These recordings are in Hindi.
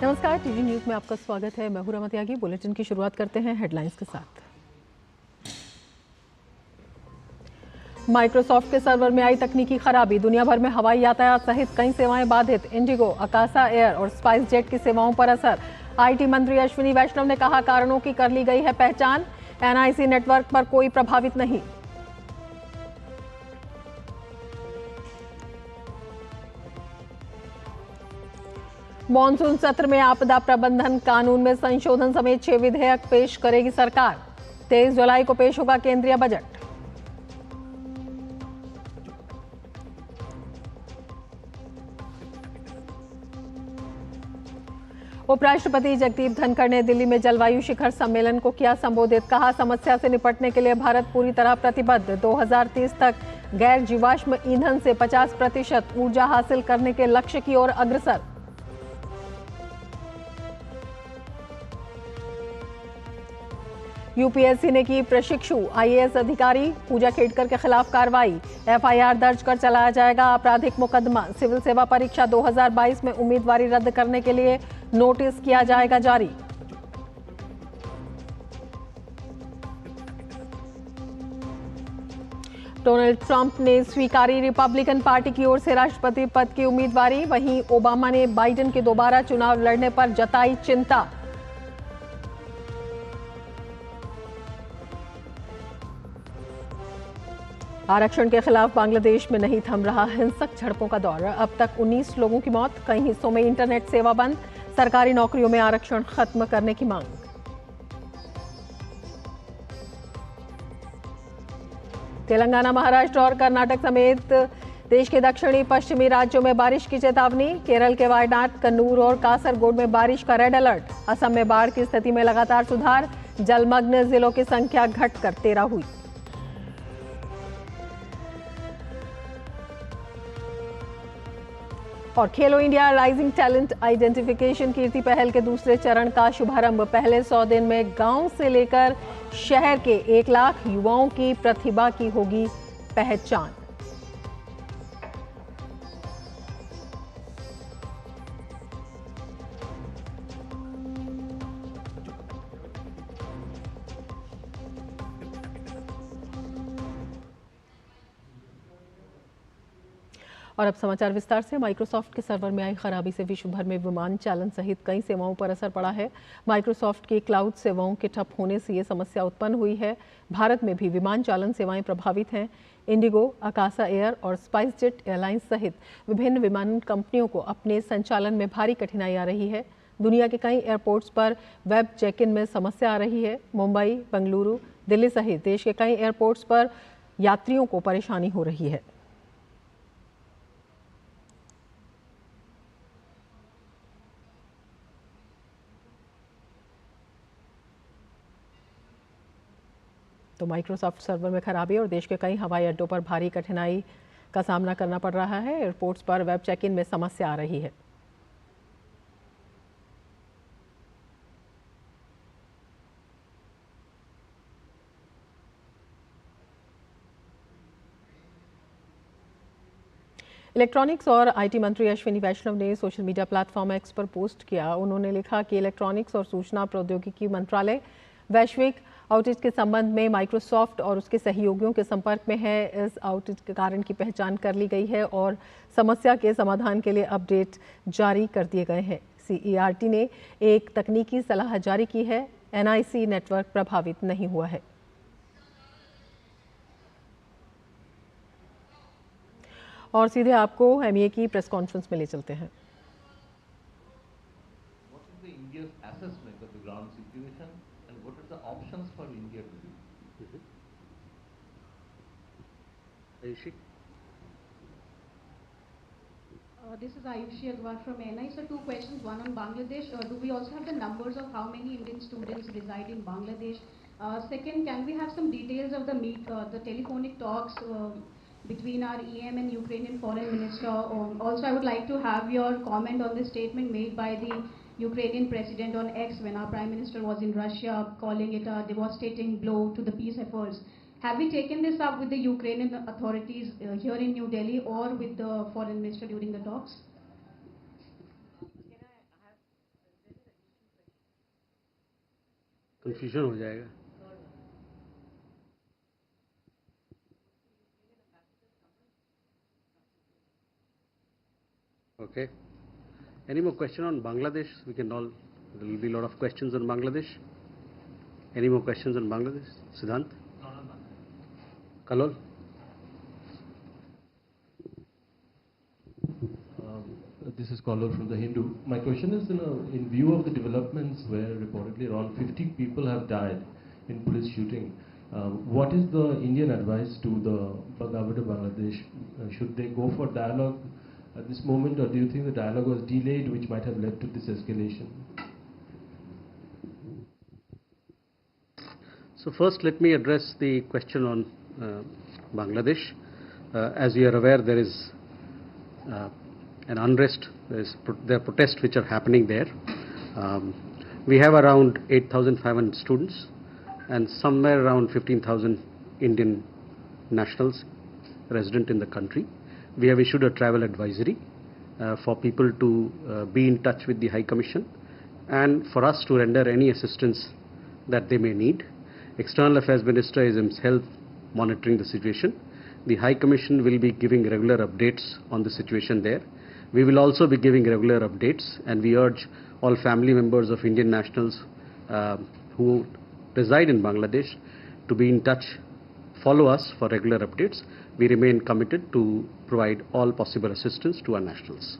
नमस्कार, टीवी न्यूज में आपका स्वागत है। मैं हूं रमा त्यागी। बुलेटिन की शुरुआत करते हैं हेडलाइंस के साथ। माइक्रोसॉफ्ट के सर्वर में आई तकनीकी खराबी, दुनिया भर में हवाई यातायात सहित कई सेवाएं बाधित। इंडिगो, अकासा एयर और स्पाइस जेट की सेवाओं पर असर। आईटी मंत्री अश्विनी वैष्णव ने कहा, कारणों की कर ली गई है पहचान। एनआईसी नेटवर्क पर कोई प्रभावित नहीं। मॉनसून सत्र में आपदा प्रबंधन कानून में संशोधन समेत 6 विधेयक पेश करेगी सरकार। 23 जुलाई को पेश होगा केंद्रीय बजट। उपराष्ट्रपति जगदीप धनखड़ ने दिल्ली में जलवायु शिखर सम्मेलन को किया संबोधित। कहा, समस्या से निपटने के लिए भारत पूरी तरह प्रतिबद्ध। 2030 तक गैर जीवाश्म ईंधन से 50% ऊर्जा हासिल करने के लक्ष्य की ओर अग्रसर। यूपीएससी ने की प्रशिक्षु आईएएस अधिकारी पूजा खेड़कर के खिलाफ कार्रवाई। एफआईआर दर्ज कर चलाया जाएगा आपराधिक मुकदमा। सिविल सेवा परीक्षा 2022 में उम्मीदवारी रद्द करने के लिए नोटिस किया जाएगा जारी। डोनाल्ड ट्रंप ने स्वीकारी रिपब्लिकन पार्टी की ओर से राष्ट्रपति पद की उम्मीदवारी। वहीं ओबामा ने बाइडेन के दोबारा चुनाव लड़ने पर जताई चिंता। आरक्षण के खिलाफ बांग्लादेश में नहीं थम रहा हिंसक झड़पों का दौर। अब तक 19 लोगों की मौत, कई हिस्सों में इंटरनेट सेवा बंद। सरकारी नौकरियों में आरक्षण खत्म करने की मांग। तेलंगाना, महाराष्ट्र और कर्नाटक समेत देश के दक्षिणी पश्चिमी राज्यों में बारिश की चेतावनी। केरल के वायनाड, कन्नूर और कासरगोड में बारिश का रेड अलर्ट। असम में बाढ़ की स्थिति में लगातार सुधार। जलमग्न जिलों की संख्या घटकर 13 हुई। और खेलो इंडिया राइजिंग टैलेंट आइडेंटिफिकेशन कीर्ति पहल के दूसरे चरण का शुभारंभ। पहले 100 दिन में गांव से लेकर शहर के 1 लाख युवाओं की प्रतिभा की होगी पहचान। और अब समाचार विस्तार से। माइक्रोसॉफ्ट के सर्वर में आई खराबी से विश्व भर में विमान चालन सहित कई सेवाओं पर असर पड़ा है। माइक्रोसॉफ्ट की क्लाउड सेवाओं के ठप होने से ये समस्या उत्पन्न हुई है। भारत में भी विमान चालन सेवाएं प्रभावित हैं। इंडिगो, अकासा एयर और स्पाइस जेट एयरलाइंस सहित विभिन्न विमान कंपनियों को अपने संचालन में भारी कठिनाई आ रही है। दुनिया के कई एयरपोर्ट्स पर वेब चेक इन में समस्या आ रही है। मुंबई, बेंगलुरु, दिल्ली सहित देश के कई एयरपोर्ट्स पर यात्रियों को परेशानी हो रही है। तो माइक्रोसॉफ्ट सर्वर में खराबी और देश के कई हवाई अड्डों पर भारी कठिनाई का सामना करना पड़ रहा है। एयरपोर्ट्स पर वेब चेक इन में समस्या आ रही है। इलेक्ट्रॉनिक्स और आईटी मंत्री अश्विनी वैष्णव ने सोशल मीडिया प्लेटफॉर्म एक्स पर पोस्ट किया। उन्होंने लिखा कि इलेक्ट्रॉनिक्स और सूचना प्रौद्योगिकी मंत्रालय वैश्विक आउटेज के संबंध में माइक्रोसॉफ्ट और उसके सहयोगियों के संपर्क में है। इस आउटेज के कारण की पहचान कर ली गई है और समस्या के समाधान के लिए अपडेट जारी कर दिए गए हैं। सीईआरटी ने एक तकनीकी सलाह जारी की है। एनआईसी नेटवर्क प्रभावित नहीं हुआ है। और सीधे आपको एमईए की प्रेस कॉन्फ्रेंस में ले चलते हैं। This is Ayushi Agrawal from NI. So 2 questions, one on Bangladesh. Do we also have the numbers of how many Indian students reside in Bangladesh? Second, can we have some details of the telephonic talks between our EM and Ukrainian foreign minister? Also, I would like to have your comment on the statement made by the Ukrainian president on X when our prime minister was in Russia, calling it a devastating blow to the peace efforts. Have we taken this up with the Ukrainian authorities here in New Delhi or with the foreign minister during the talks? Confusion हो जाएगा. Okay. Any more question on Bangladesh? We can all. There will be a lot of questions on Bangladesh. Any more questions on Bangladesh? Siddhant? Kalol? This is Kaulur from the Hindu. My question is, in view of the developments where reportedly around 50 people have died in police shooting, what is the Indian advice to the government of Bangladesh? Should they go for dialogue at this moment, or do you think the dialogue was delayed, which might have led to this escalation? So first, let me address the question on Bangladesh. As you are aware, there is an unrest. There are protests which are happening there. We have around 8,500 students and somewhere around 15,000 Indian nationals resident in the country. We have issued a travel advisory for people to be in touch with the High Commission and for us to render any assistance that they may need. External Affairs Minister is himself monitoring the situation. The High Commission will be giving regular updates on the situation there. We will also be giving regular updates, and we urge all family members of Indian nationals who reside in Bangladesh to be in touch, follow us for regular updates. We remain committed to provide all possible assistance to our nationals.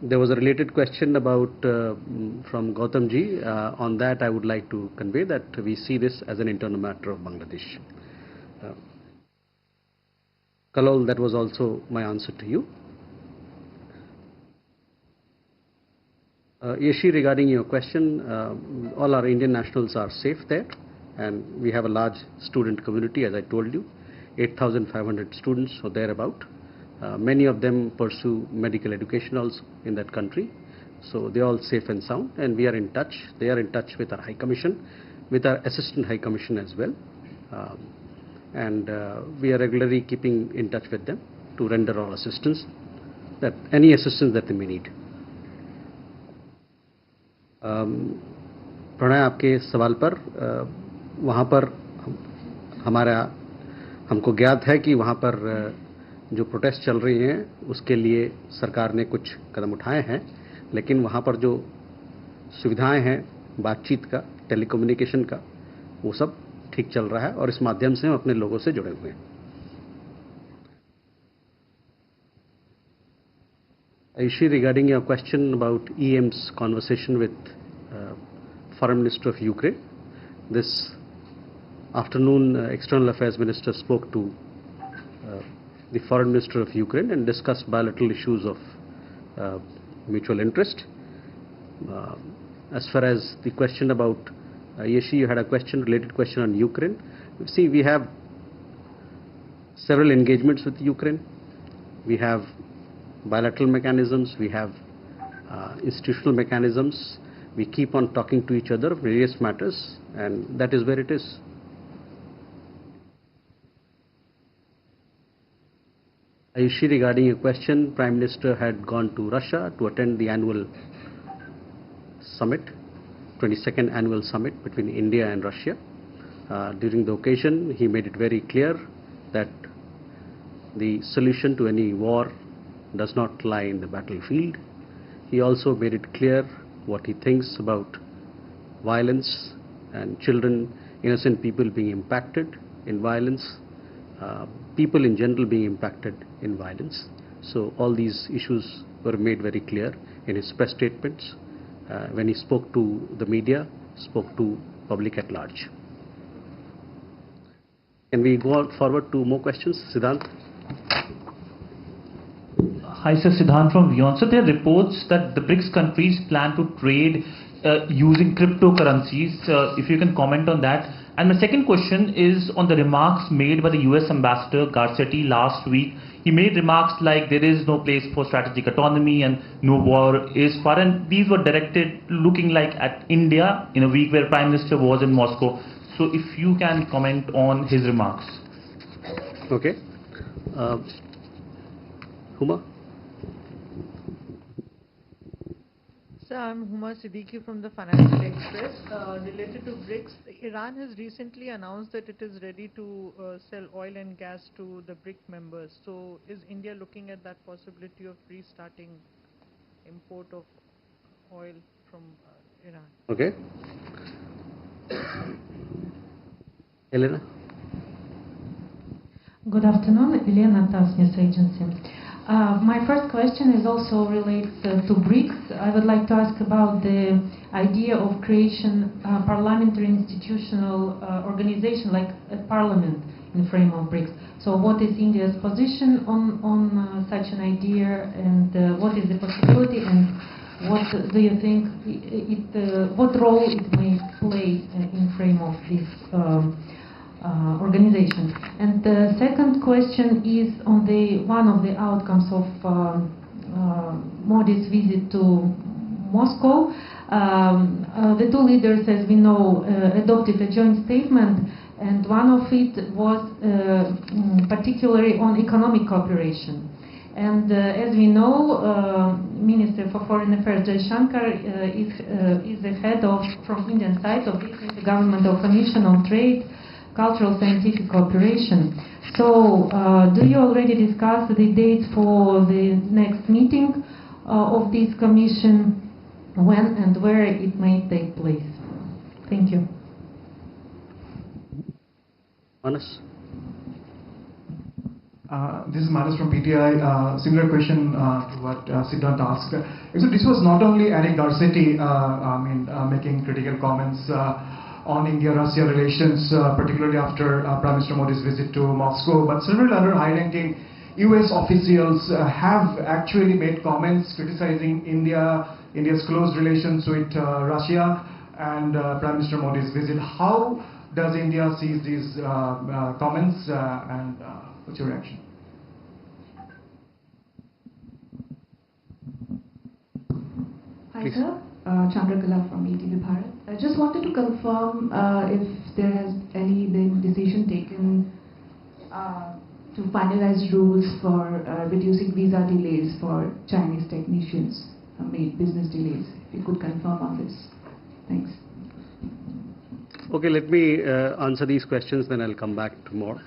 There was a related question about from Gautam ji. On that, I would like to convey that we see this as an internal matter of Bangladesh. Kalol, that was also my answer to you. Yeshi, regarding your question, all our Indian nationals are safe there, and we have a large student community, as I told you, 8,500 students or thereabout. Many of them pursue medical education also in that country, so they are all safe and sound, and we are in touch. They are in touch with our High Commission, with our Assistant High Commission as well, and we are regularly keeping in touch with them to render all assistance, any assistance that they may need. Pranay, आपके सवाल पर वहाँ पर हमको ज्ञात है कि वहाँ पर जो प्रोटेस्ट चल रही हैं उसके लिए सरकार ने कुछ कदम उठाए हैं, लेकिन वहाँ पर जो सुविधाएं हैं बातचीत का, टेलीकम्युनिकेशन का, वो सब ठीक चल रहा है और इस माध्यम से हम अपने लोगों से जुड़े हुए हैं. Ayushi, regarding your question about EM's conversation with Foreign Minister of Ukraine, this afternoon External Affairs Minister spoke to the Foreign Minister of Ukraine and discussed bilateral issues of mutual interest. As far as the question about Yeshi, you had a related question on Ukraine. See, we have several engagements with Ukraine. We have bilateral mechanisms, we have institutional mechanisms. We keep on talking to each other of various matters, and that is where it is. Ayushi, regarding your question, Prime Minister had gone to Russia to attend the annual summit, 22nd annual summit between India and Russia. During the occasion, he made it very clear that the solution to any war does not lie in the battlefield. He also made it clear what he thinks about violence and children, innocent people being impacted in violence, people in general being impacted in violence. So all these issues were made very clear in his press statements when he spoke to the media, spoke to public at large. Can we go forward to more questions? Siddhant? Hi, sir. Siddhant from WION. So there are reports that the BRICS countries plan to trade using cryptocurrencies. If you can comment on that. And my second question is on the remarks made by the US Ambassador Garcetti last week. He made remarks like there is no place for strategic autonomy and no war is far. And these were directed looking like at India in a week where Prime Minister was in Moscow. So if you can comment on his remarks. Okay. Huma? Sir, I'm Huma Siddiqui from the Financial Express. Related to BRICS, Iran has recently announced that it is ready to sell oil and gas to the BRIC members. So is India looking at that possibility of restarting import of oil from Iran? Okay. Elena? Good afternoon, Elena TASS News Agency. My first question is also related to BRICS. I would like to ask about the idea of creation parliamentary institutional organization like a parliament in the frame of BRICS. So what is India's position on such an idea, and what is the possibility, and what do you think what role it may play in frame of this organization? And the second question is on one of the outcomes of Modi's visit to Moscow. The two leaders, as we know, adopted a joint statement, and one of it was particularly on economic cooperation. And as we know, Minister for Foreign Affairs Jaishankar is the head of, from Indian side, of the Intergovernmental Commission on Trade, Cultural Scientific Cooperation. So, do you already discuss the date for the next meeting of this commission, when and where it may take place? Thank you. Manas? This is Manas from PTI. Similar question to what Siddhant asked. So this was not only Eric Garcetti making critical comments on India-Russia relations, particularly after Prime Minister Modi's visit to Moscow, but several other high-ranking US officials have actually made comments criticizing India's close relations with Russia and Prime Minister Modi's visit. How does India see these comments, and what's your reaction? Hi sir, Chandrakala from ETV Bharat. I just wanted to confirm if there has any been decision taken to finalize rules for reducing visa delays for Chinese technicians, business delays. If you could confirm on this. Thanks. Okay, let me answer these questions, then I'll come back to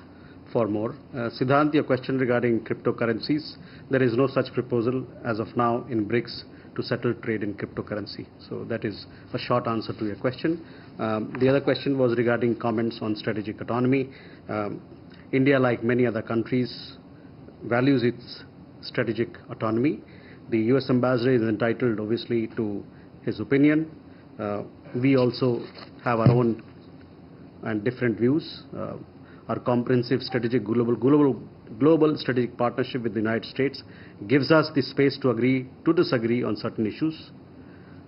for more. Siddhant, your question regarding cryptocurrencies. There is no such proposal as of now in BRICS to settle trade in cryptocurrency. So that is a short answer to your question. The other question was regarding comments on strategic autonomy. India, like many other countries, values its strategic autonomy. The US ambassador is entitled, obviously, to his opinion. We also have our own and different views. Our comprehensive strategic global strategic partnership with the United States gives us the space to agree to disagree on certain issues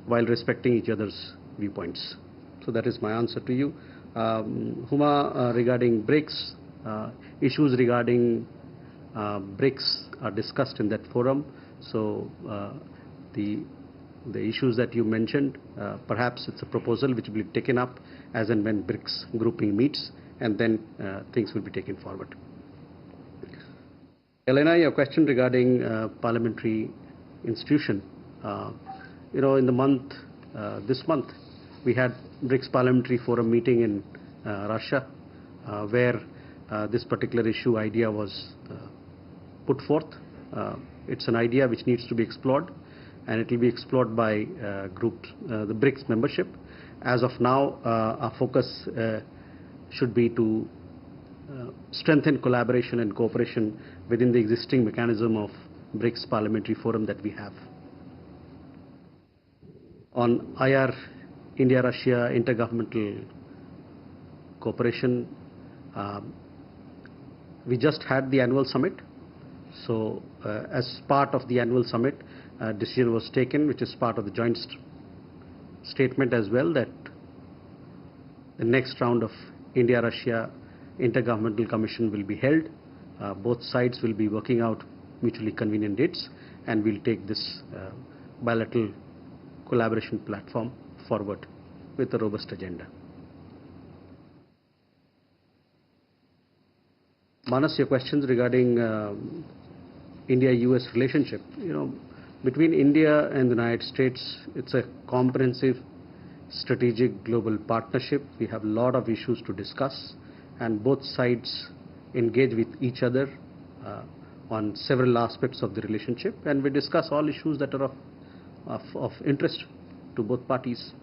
while respecting each other's viewpoints. So that is my answer to you. Huma, regarding BRICS, issues regarding BRICS are discussed in that forum. So the issues that you mentioned, perhaps it's a proposal which will be taken up as and when BRICS grouping meets, and then things will be taken forward. Elena, your question regarding parliamentary institution. In the month, this month, we had BRICS Parliamentary Forum meeting in Russia, where this particular idea was put forth. It's an idea which needs to be explored, and it will be explored by groups, the BRICS membership. As of now, our focus should be to strengthen collaboration and cooperation within the existing mechanism of BRICS Parliamentary Forum that we have. On IR, India-Russia intergovernmental cooperation, we just had the annual summit. So as part of the annual summit, a decision was taken, which is part of the joint statement as well, that the next round of India-Russia Intergovernmental Commission will be held. Both sides will be working out mutually convenient dates, and we'll take this bilateral collaboration platform forward with a robust agenda. Manas, your questions regarding India-US relationship. between India and the United States, it's a comprehensive strategic global partnership. We have a lot of issues to discuss, and both sides engage with each other on several aspects of the relationship, and we discuss all issues that are of interest to both parties.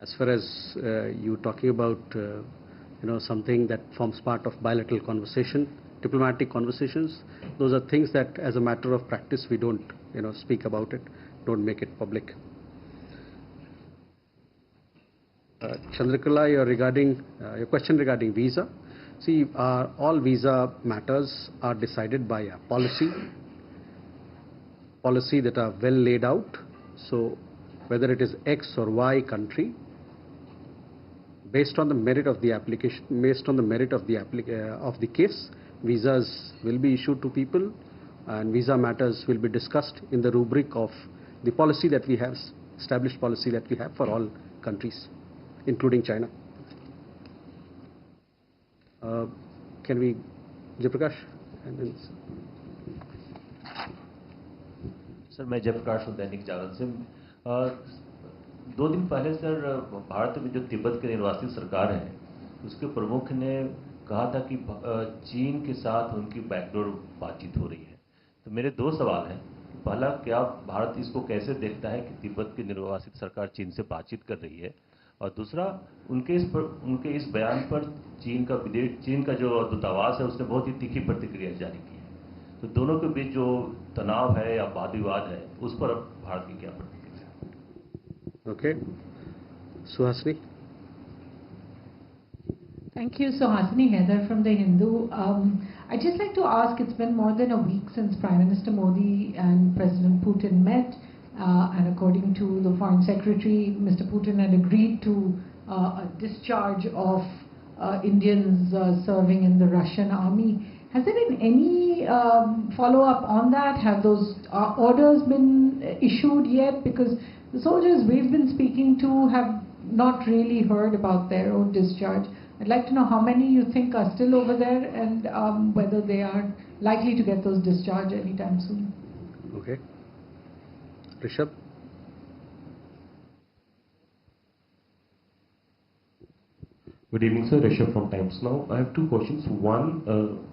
As far as you talking about something that forms part of bilateral conversation, diplomatic conversations, those are things that as a matter of practice we don't speak about it, don't make it public. Chandrakala, your question regarding visa. See, all visa matters are decided by a policy that are well laid out. So whether it is X or Y country, based on the merit of the application, based on the merit of the case, visas will be issued to people, and visa matters will be discussed in the rubric of the policy that we have, established policy that we have for all countries, including China. Can we, Jaiprakash? Sir मैं जयप्रकाश हूँ दैनिक जागरण से। 2 दिन पहले सर भारत में जो तिब्बत के निर्वासित सरकार है उसके प्रमुख ने कहा था कि चीन के साथ उनकी बैकडोर बातचीत हो रही है। तो मेरे 2 सवाल हैं। पहला, क्या भारत इसको कैसे देखता है कि तिब्बत की निर्वासित सरकार चीन से बातचीत कर रही है, और दूसरा, उनके इस बयान पर चीन का जो दूतावास है उसने बहुत ही तीखी प्रतिक्रिया जारी की है। तो दोनों के बीच जो तनाव है या वाद विवाद है उस पर भारत की क्या प्रतिक्रिया है? Okay, Suhasini. Thank you, Suhasini Haidar from The Hindu. I'd just like to ask, it's been more than a week since Prime Minister Modi and President Putin met, and according to the Foreign Secretary, Mr. Putin had agreed to a discharge of Indians serving in the Russian army. Has there been any follow-up on that? Have those orders been issued yet? Because the soldiers we've been speaking to have not really heard about their own discharge. I'd like to know how many you think are still over there, and whether they are likely to get those discharged anytime soon. Okay. Rishabh? Good evening, sir. Rishabh from Times Now. I have 2 questions. One,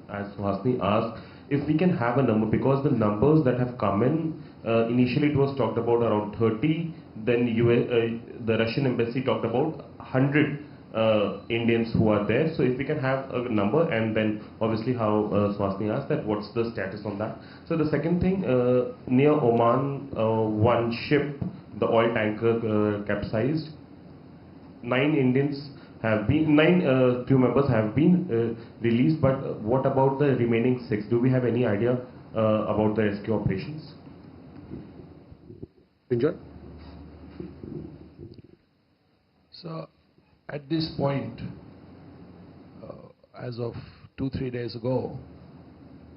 as Suhasini asked, if we can have a number, because the numbers that have come in, initially it was talked about around 30, then the Russian embassy talked about 100 Indians who are there. So if we can have a number, and then obviously how Suhasini asked that, what's the status on that? So the second thing, near Oman, one ship, the oil tanker capsized. 9 crew members have been released, but what about the remaining 6? Do we have any idea about the rescue operations? Enjoy. So at this point, as of 2-3 days ago,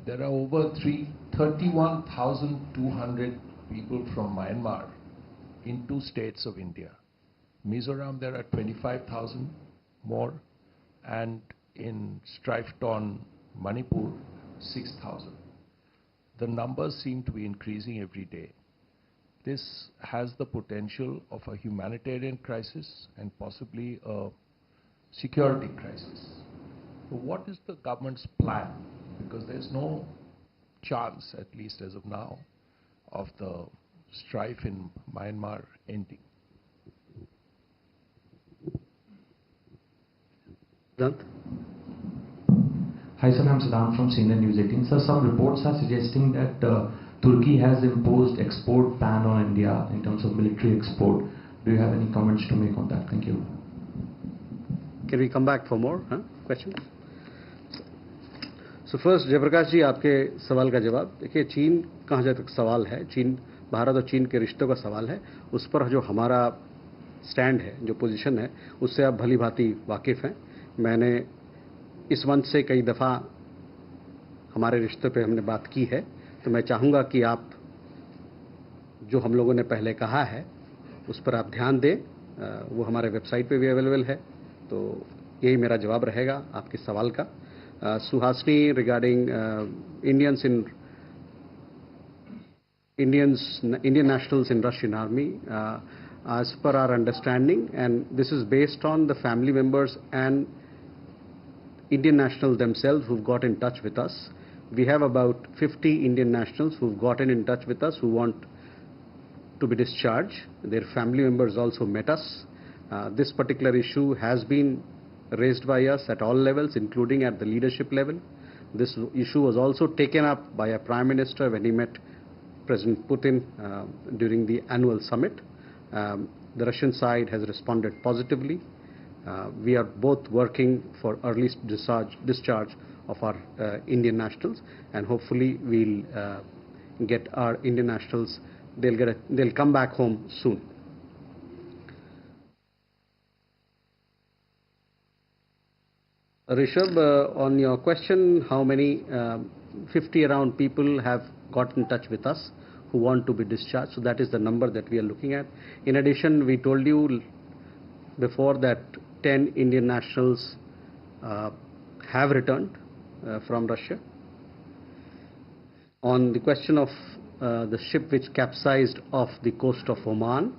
there are over 31,200 people from Myanmar in 2 states of India. Mizoram, there are 25,000 more, and in strife-torn Manipur, 6,000. The numbers seem to be increasing every day. This has the potential of a humanitarian crisis and possibly a security crisis. So what is the government's plan? Because there's no chance, at least as of now, of the strife in Myanmar ending. Hi sir, I'm Saddam from CNN News 18. Sir, some reports are suggesting that Turkey has imposed export ban on India in terms of military export. Do you have any comments to make on that? Thank you. Can we come back for more questions? So first, Jayaprakash जी, आपके सवाल का जवाब देखिए, चीन कहाँ तक सवाल है, चीन, भारत और चीन के रिश्तों का सवाल है, उस पर जो हमारा स्टैंड है, जो पोजीशन है, उससे आप भली भांति वाकिफ़ हैं। मैंने इस मंच से कई दफ़ा हमारे रिश्तों पे हमने बात की है, तो मैं चाहूँगा कि आप जो हम लोगों ने पहले कहा है उस पर आप ध्यान दें, वो हमारे वेबसाइट पे भी अवेलेबल है। तो यही मेरा जवाब रहेगा आपके सवाल का। Suhasini, regarding Indians in Indian nationals in Russian army, as per our understanding, and this is based on the family members and Indian nationals themselves who've got in touch with us. We have about 50 Indian nationals who've gotten in touch with us who want to be discharged. Their family members also met us. This particular issue has been raised by us at all levels, including at the leadership level. This issue was also taken up by our Prime Minister when he met President Putin during the annual summit. The Russian side has responded positively. We are both working for early discharge of our Indian nationals, and hopefully we'll get our Indian nationals, they'll come back home soon. Rishabh, on your question, how many 50 around people have got in touch with us who want to be discharged, so that is the number that we are looking at. In addition, we told you before that 10 Indian nationals have returned from Russia. On the question of the ship which capsized off the coast of Oman,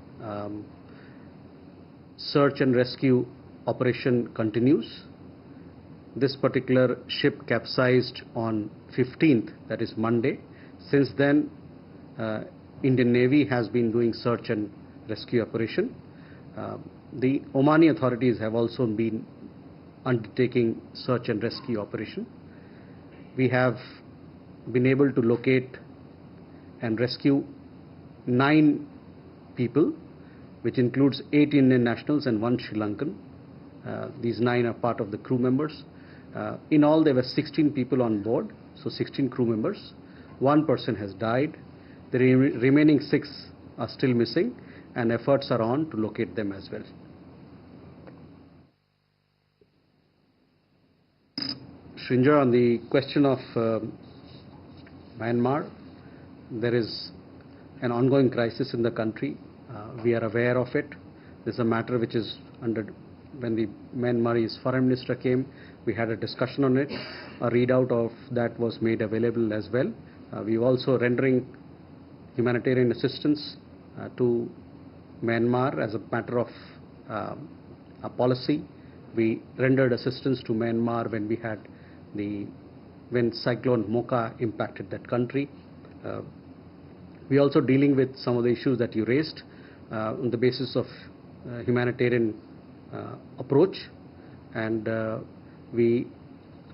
search and rescue operation continues. This particular ship capsized on 15th, that is Monday. Since then, Indian Navy has been doing search and rescue operation. The Omani authorities have also been undertaking search and rescue operation. We have been able to locate and rescue 9 people, which includes 8 Indian nationals and 1 Sri Lankan. These 9 are part of the crew members. In all, there were 16 people on board, so 16 crew members. 1 person has died. The remaining 6 are still missing, and efforts are on to locate them as well. Srinjoy, on the question of Myanmar, there is an ongoing crisis in the country. We are aware of it. This is a matter which is under, when the Myanmar's foreign minister came, we had a discussion on it. A readout of that was made available as well. We are also rendering humanitarian assistance to Myanmar as a matter of a policy. We rendered assistance to Myanmar when we had when Cyclone Mocha impacted that country. We are also dealing with some of the issues that you raised on the basis of humanitarian approach, and we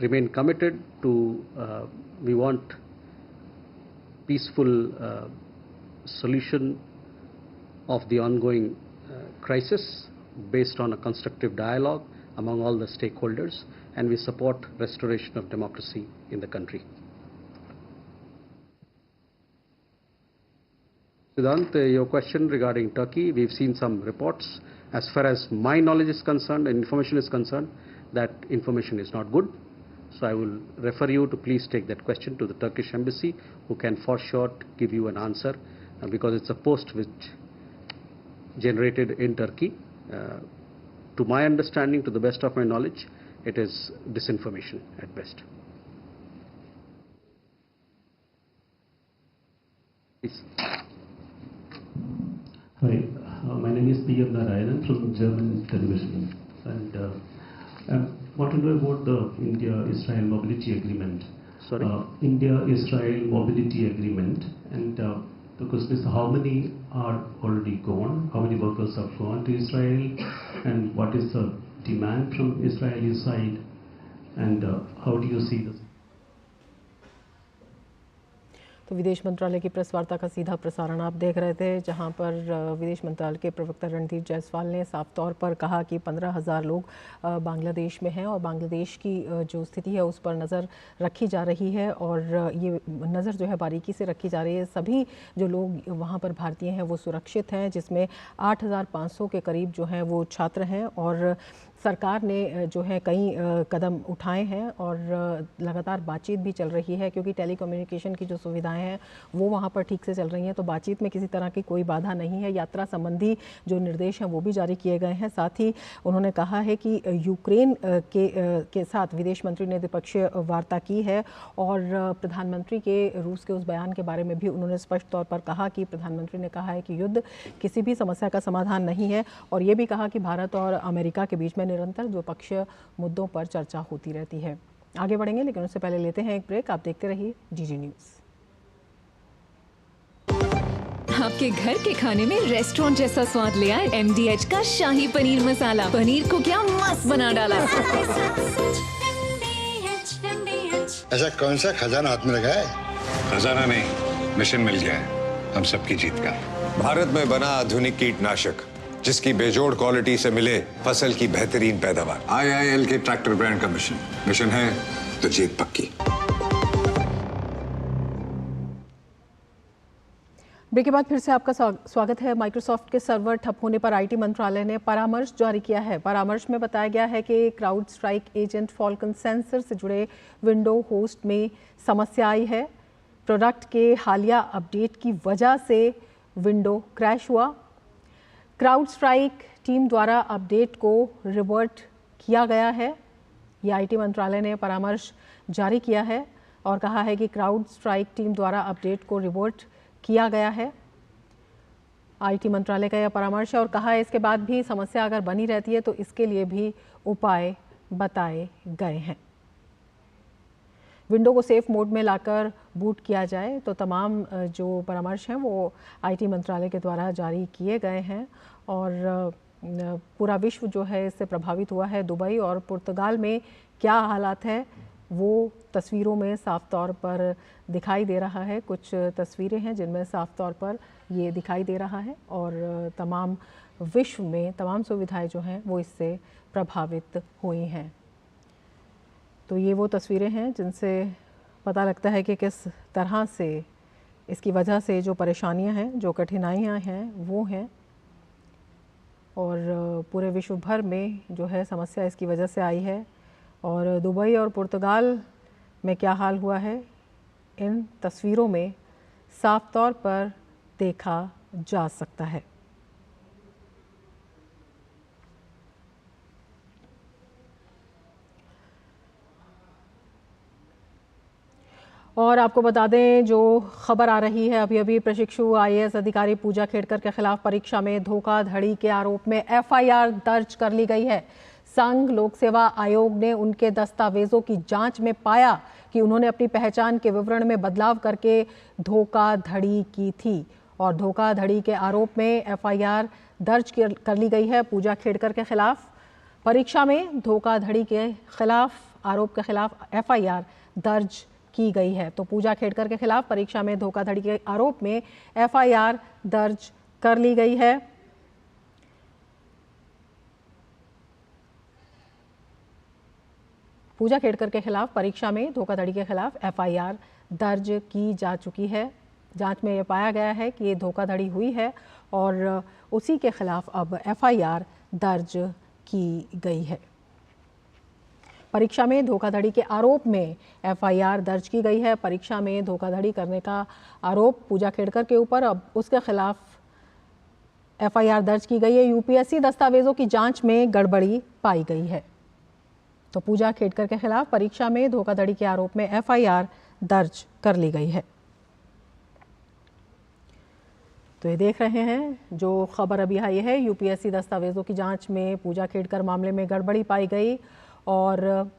remain committed to, we want peaceful solution of the ongoing crisis based on a constructive dialogue among all the stakeholders, and we support restoration of democracy in the country. Siddhant, your question regarding Turkey, we've seen some reports. As far as my knowledge is concerned and information is concerned, that information is not good. So I will refer you to please take that question to the Turkish embassy, who can for sure give you an answer, because it's a post which generated in Turkey. To my understanding, to the best of my knowledge, it is disinformation at best. Please. Hi, my name is P.M. Narayanan from German television, and I want to know about the India-Israel mobility agreement. Sorry? India-Israel mobility agreement, and the question is, how many are already gone? How many workers have gone to Israel? And what is the demand from Israeli side? And how do you see this? तो विदेश मंत्रालय की प्रेस वार्ता का सीधा प्रसारण आप देख रहे थे, जहां पर विदेश मंत्रालय के प्रवक्ता रणधीर जायसवाल ने साफ तौर पर कहा कि 15,000 लोग बांग्लादेश में हैं और बांग्लादेश की जो स्थिति है उस पर नज़र रखी जा रही है, और ये नज़र जो है बारीकी से रखी जा रही है। सभी जो लोग वहां पर भारतीय हैं वो सुरक्षित हैं, जिसमें 8,500 के करीब जो हैं वो छात्र हैं, और सरकार ने जो है कई कदम उठाए हैं और लगातार बातचीत भी चल रही है, क्योंकि टेलीकम्युनिकेशन की जो सुविधाएं प्रक्रियाएं हैं वो वहाँ पर ठीक से चल रही हैं, तो बातचीत में किसी तरह की कोई बाधा नहीं है। यात्रा संबंधी जो निर्देश हैं वो भी जारी किए गए हैं। साथ ही उन्होंने कहा है कि यूक्रेन के साथ विदेश मंत्री ने द्विपक्षीय वार्ता की है और प्रधानमंत्री के रूस के उस बयान के बारे में भी उन्होंने स्पष्ट तौर पर कहा कि प्रधानमंत्री ने कहा है कि युद्ध किसी भी समस्या का समाधान नहीं है, और ये भी कहा कि भारत और अमेरिका के बीच में निरंतर द्विपक्षीय मुद्दों पर चर्चा होती रहती है। आगे बढ़ेंगे लेकिन उससे पहले लेते हैं एक ब्रेक। आप देखते रहिए डीजी न्यूज़। आपके घर के खाने में रेस्टोरेंट जैसा स्वाद ले आए MDH का शाही पनीर मसाला। पनीर को क्या मस्त बना डाला। ऐसा कौन सा खजाना हाथ में लगा है? खजाना नहीं, मिशन मिल गया है हम सबकी जीत का। भारत में बना आधुनिक कीटनाशक जिसकी बेजोड़ क्वालिटी से मिले फसल की बेहतरीन पैदावार। IIL के ट्रैक्टर ब्रांड का मिशन है तो जीत पक्की। ब्रेक के बाद फिर से आपका स्वागत है। माइक्रोसॉफ्ट के सर्वर ठप होने पर IT मंत्रालय ने परामर्श जारी किया है। परामर्श में बताया गया है कि crowd strike agent Falcon sensor से जुड़े विंडो होस्ट में समस्या आई है। प्रोडक्ट के हालिया अपडेट की वजह से विंडो क्रैश हुआ। क्राउड स्ट्राइक टीम द्वारा अपडेट को रिवर्ट किया गया है। ये IT मंत्रालय ने परामर्श जारी किया है और कहा है कि क्राउड स्ट्राइक टीम द्वारा अपडेट को रिवर्ट किया गया है। IT मंत्रालय का यह परामर्श है और कहा है इसके बाद भी समस्या अगर बनी रहती है तो इसके लिए भी उपाय बताए गए हैं। विंडो को सेफ मोड में लाकर बूट किया जाए, तो तमाम जो परामर्श हैं वो IT मंत्रालय के द्वारा जारी किए गए हैं और पूरा विश्व जो है इससे प्रभावित हुआ है। दुबई और पुर्तगाल में क्या हालात है वो तस्वीरों में साफ तौर पर दिखाई दे रहा है। कुछ तस्वीरें हैं जिनमें साफ तौर पर ये दिखाई दे रहा है और तमाम विश्व में तमाम सुविधाएं जो हैं वो इससे प्रभावित हुई हैं। तो ये वो तस्वीरें हैं जिनसे पता लगता है कि किस तरह से इसकी वजह से जो परेशानियां हैं, जो कठिनाइयां हैं वो हैं और पूरे विश्व भर में जो है समस्या इसकी वजह से आई है। और दुबई और पुर्तगाल में क्या हाल हुआ है इन तस्वीरों में साफ तौर पर देखा जा सकता है। और आपको बता दें जो खबर आ रही है, अभी प्रशिक्षु IAS अधिकारी पूजा खेड़कर के खिलाफ परीक्षा में धोखाधड़ी के आरोप में FIR दर्ज कर ली गई है। संघ लोक सेवा आयोग ने उनके दस्तावेजों की जांच में पाया कि उन्होंने अपनी पहचान के विवरण में बदलाव करके धोखाधड़ी की थी और धोखाधड़ी के आरोप में FIR दर्ज कर ली गई है पूजा खेड़कर के खिलाफ। परीक्षा में धोखाधड़ी के खिलाफ आरोप के खिलाफ FIR दर्ज की गई है। तो पूजा खेड़कर के खिलाफ परीक्षा में धोखाधड़ी के आरोप में FIR दर्ज कर ली गई है। पूजा खेड़कर के खिलाफ परीक्षा में धोखाधड़ी के खिलाफ FIR दर्ज की जा चुकी है। जांच में यह पाया गया है कि ये धोखाधड़ी हुई है और उसी के खिलाफ अब FIR दर्ज की गई है। परीक्षा में धोखाधड़ी के आरोप में FIR दर्ज की गई है। परीक्षा में धोखाधड़ी करने का आरोप पूजा खेड़कर के ऊपर, अब उसके खिलाफ FIR दर्ज की गई है। UPSC दस्तावेजों की जांच में गड़बड़ी पाई गई है। तो पूजा खेड़कर के खिलाफ परीक्षा में धोखाधड़ी के आरोप में FIR दर्ज कर ली गई है। तो ये देख रहे हैं जो खबर अभी आई है, UPSC दस्तावेजों की जांच में पूजा खेड़कर मामले में गड़बड़ी पाई गई और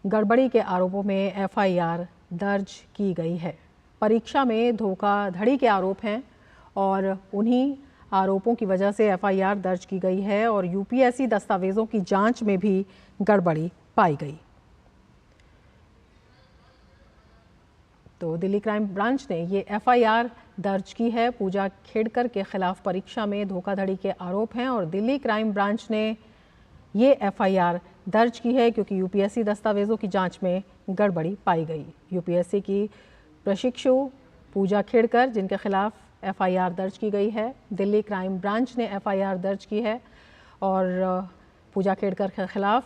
गड़बड़ी के आरोपों में FIR दर्ज की गई है। परीक्षा में धोखाधड़ी के आरोप हैं और उन्हीं आरोपों की वजह से FIR दर्ज की गई है और UPSC दस्तावेजों की जांच में भी गड़बड़ी पाई गई। तो दिल्ली क्राइम ब्रांच ने ये FIR दर्ज की है। पूजा खेड़कर के खिलाफ परीक्षा में धोखाधड़ी के आरोप हैं और दिल्ली क्राइम ब्रांच ने ये FIR दर्ज की है क्योंकि UPSC दस्तावेजों की जांच में गड़बड़ी पाई गई। UPSC की प्रशिक्षु पूजा खेड़कर जिनके खिलाफ FIR दर्ज की गई है, दिल्ली क्राइम ब्रांच ने FIR दर्ज की है और पूजा खेड़कर के खिलाफ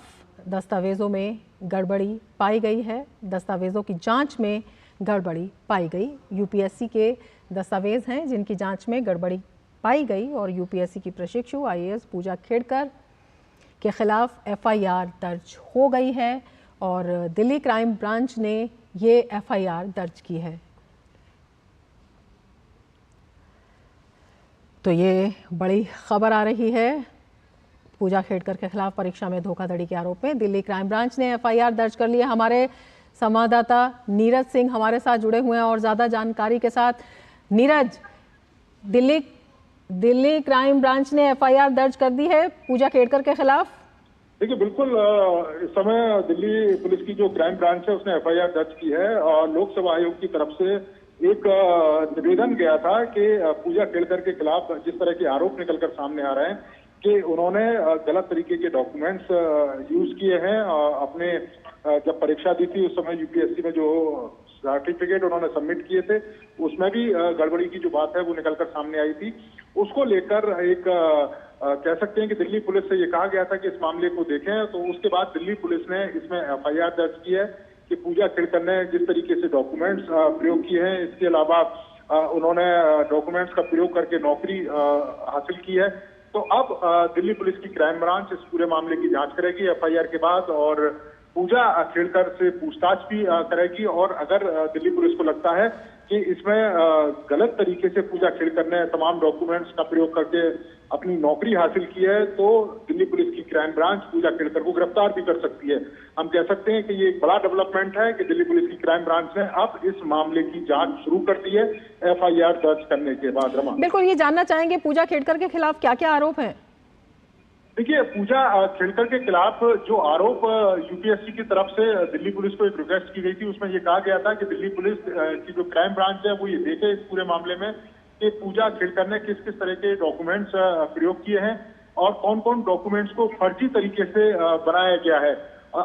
दस्तावेजों में गड़बड़ी पाई गई है। दस्तावेजों की जांच में गड़बड़ी पाई गई। यूपीएससी के दस्तावेज हैं जिनकी जांच में गड़बड़ी पाई गई और यूपीएससी की प्रशिक्षु आईएएस पूजा खेड़कर के खिलाफ एफआईआर दर्ज हो गई है और दिल्ली क्राइम ब्रांच ने ये एफआईआर दर्ज की है। तो ये बड़ी खबर आ रही है। पूजा खेड़कर के खिलाफ परीक्षा में धोखाधड़ी के आरोप में दिल्ली क्राइम ब्रांच ने एफआईआर दर्ज कर ली है। हमारे संवाददाता नीरज सिंह हमारे साथ जुड़े हुए हैं और ज्यादा जानकारी के साथ। नीरज, दिल्ली क्राइम ब्रांच ने एफआईआर दर्ज कर दी है पूजा खेड़कर के खिलाफ। देखिए, बिल्कुल इस समय दिल्ली पुलिस की जो क्राइम ब्रांच है उसने एफआईआर दर्ज की है और लोकसेवा आयोग की तरफ से एक निवेदन गया था कि पूजा खेड़कर के खिलाफ जिस तरह के आरोप निकलकर सामने आ रहे हैं कि उन्होंने गलत तरीके के डॉक्यूमेंट्स यूज किए हैं। अपने जब परीक्षा दी थी उस समय यूपीएससी में जो सर्टिफिकेट उन्होंने सबमिट किए थे उसमें भी गड़बड़ी की जो बात है वो निकलकर सामने आई थी। उसको लेकर एक कह सकते हैं कि दिल्ली पुलिस से ये कहा गया था कि इस मामले को देखें। तो उसके बाद दिल्ली पुलिस ने इसमें एफआईआर दर्ज की है कि पूजा खेड़कर ने जिस तरीके से डॉक्यूमेंट्स प्रयोग किए हैं, इसके अलावा उन्होंने डॉक्यूमेंट्स का प्रयोग करके नौकरी हासिल की है। तो अब दिल्ली पुलिस की क्राइम ब्रांच इस पूरे मामले की जांच करेगी एफआईआर के बाद और पूजा खेड़कर से पूछताछ भी करेगी। और अगर दिल्ली पुलिस को लगता है कि इसमें गलत तरीके से पूजा खेड़कर ने तमाम डॉक्यूमेंट्स का प्रयोग करके अपनी नौकरी हासिल की है तो दिल्ली पुलिस की क्राइम ब्रांच पूजा खेड़कर को गिरफ्तार भी कर सकती है। हम कह सकते हैं कि ये एक बड़ा डेवलपमेंट है कि दिल्ली पुलिस की क्राइम ब्रांच ने अब इस मामले की जांच शुरू कर दी है एफआईआर दर्ज करने के बाद। रमा, बिल्कुल, ये जानना चाहेंगे पूजा खेड़कर के खिलाफ क्या क्या आरोप है। देखिए, पूजा खेड़कर के खिलाफ जो आरोप यूपीएससी की तरफ से दिल्ली पुलिस को एक रिक्वेस्ट की गई थी उसमें ये कहा गया था कि दिल्ली पुलिस की जो क्राइम ब्रांच है वो ये देखे इस पूरे मामले में कि पूजा खेड़कर ने किस किस तरह के डॉक्यूमेंट्स प्रयोग किए हैं और कौन कौन डॉक्यूमेंट्स को फर्जी तरीके से बनाया गया है।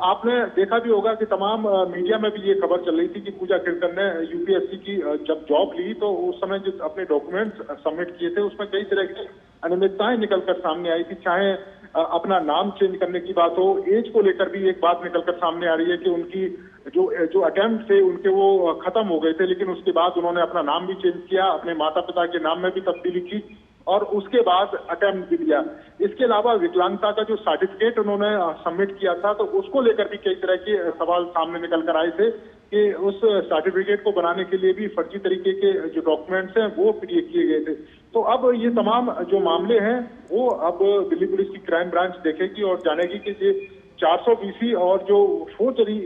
आपने देखा भी होगा कि तमाम मीडिया में भी ये खबर चल रही थी कि पूजा खेड़कर ने यूपीएससी की जब जॉब ली तो उस समय जो अपने डॉक्यूमेंट्स सबमिट किए थे उसमें कई तरह की अनियमितताएं निकलकर सामने आई थी। चाहे अपना नाम चेंज करने की बात हो, एज को लेकर भी एक बात निकलकर सामने आ रही है कि उनकी जो अटेम्प्ट थे उनके वो खत्म हो गए थे, लेकिन उसके बाद उन्होंने अपना नाम भी चेंज किया, अपने माता पिता के नाम में भी तब्दीली की और उसके बाद अटेम्प्ट भी दिया। इसके अलावा विकलांगता का जो सर्टिफिकेट उन्होंने सबमिट किया था तो उसको लेकर भी कई तरह के सवाल सामने निकल कर आए थे कि उस सर्टिफिकेट को बनाने के लिए भी फर्जी तरीके के जो डॉक्यूमेंट्स हैं वो क्रिएट किए गए थे। तो अब ये तमाम जो मामले हैं वो अब दिल्ली पुलिस की क्राइम ब्रांच देखेगी और जानेगी कि ये 420 और जो फोर्जरी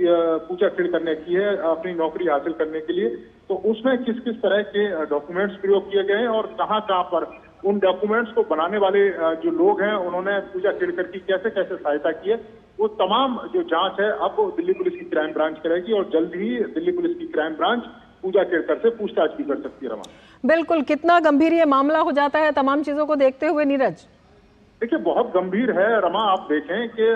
पूजा खेड़कर ने की है अपनी नौकरी हासिल करने के लिए, तो उसमें किस किस तरह के डॉक्यूमेंट्स प्रयोग किए गए हैं और कहां पर उन डॉक्यूमेंट्स को बनाने वाले जो लोग हैं उन्होंने पूजा खेड़कर की कैसे कैसे सहायता की है, वो तमाम जो जांच है अब दिल्ली पुलिस की क्राइम ब्रांच करेगी और जल्द ही दिल्ली पुलिस की क्राइम ब्रांच पूजा खेड़कर से पूछताछ भी कर सकती है। रमा, बिल्कुल, कितना गंभीर ये मामला हो जाता है तमाम चीजों को देखते हुए नीरज? देखिए, बहुत गंभीर है रमा। आप देखें कि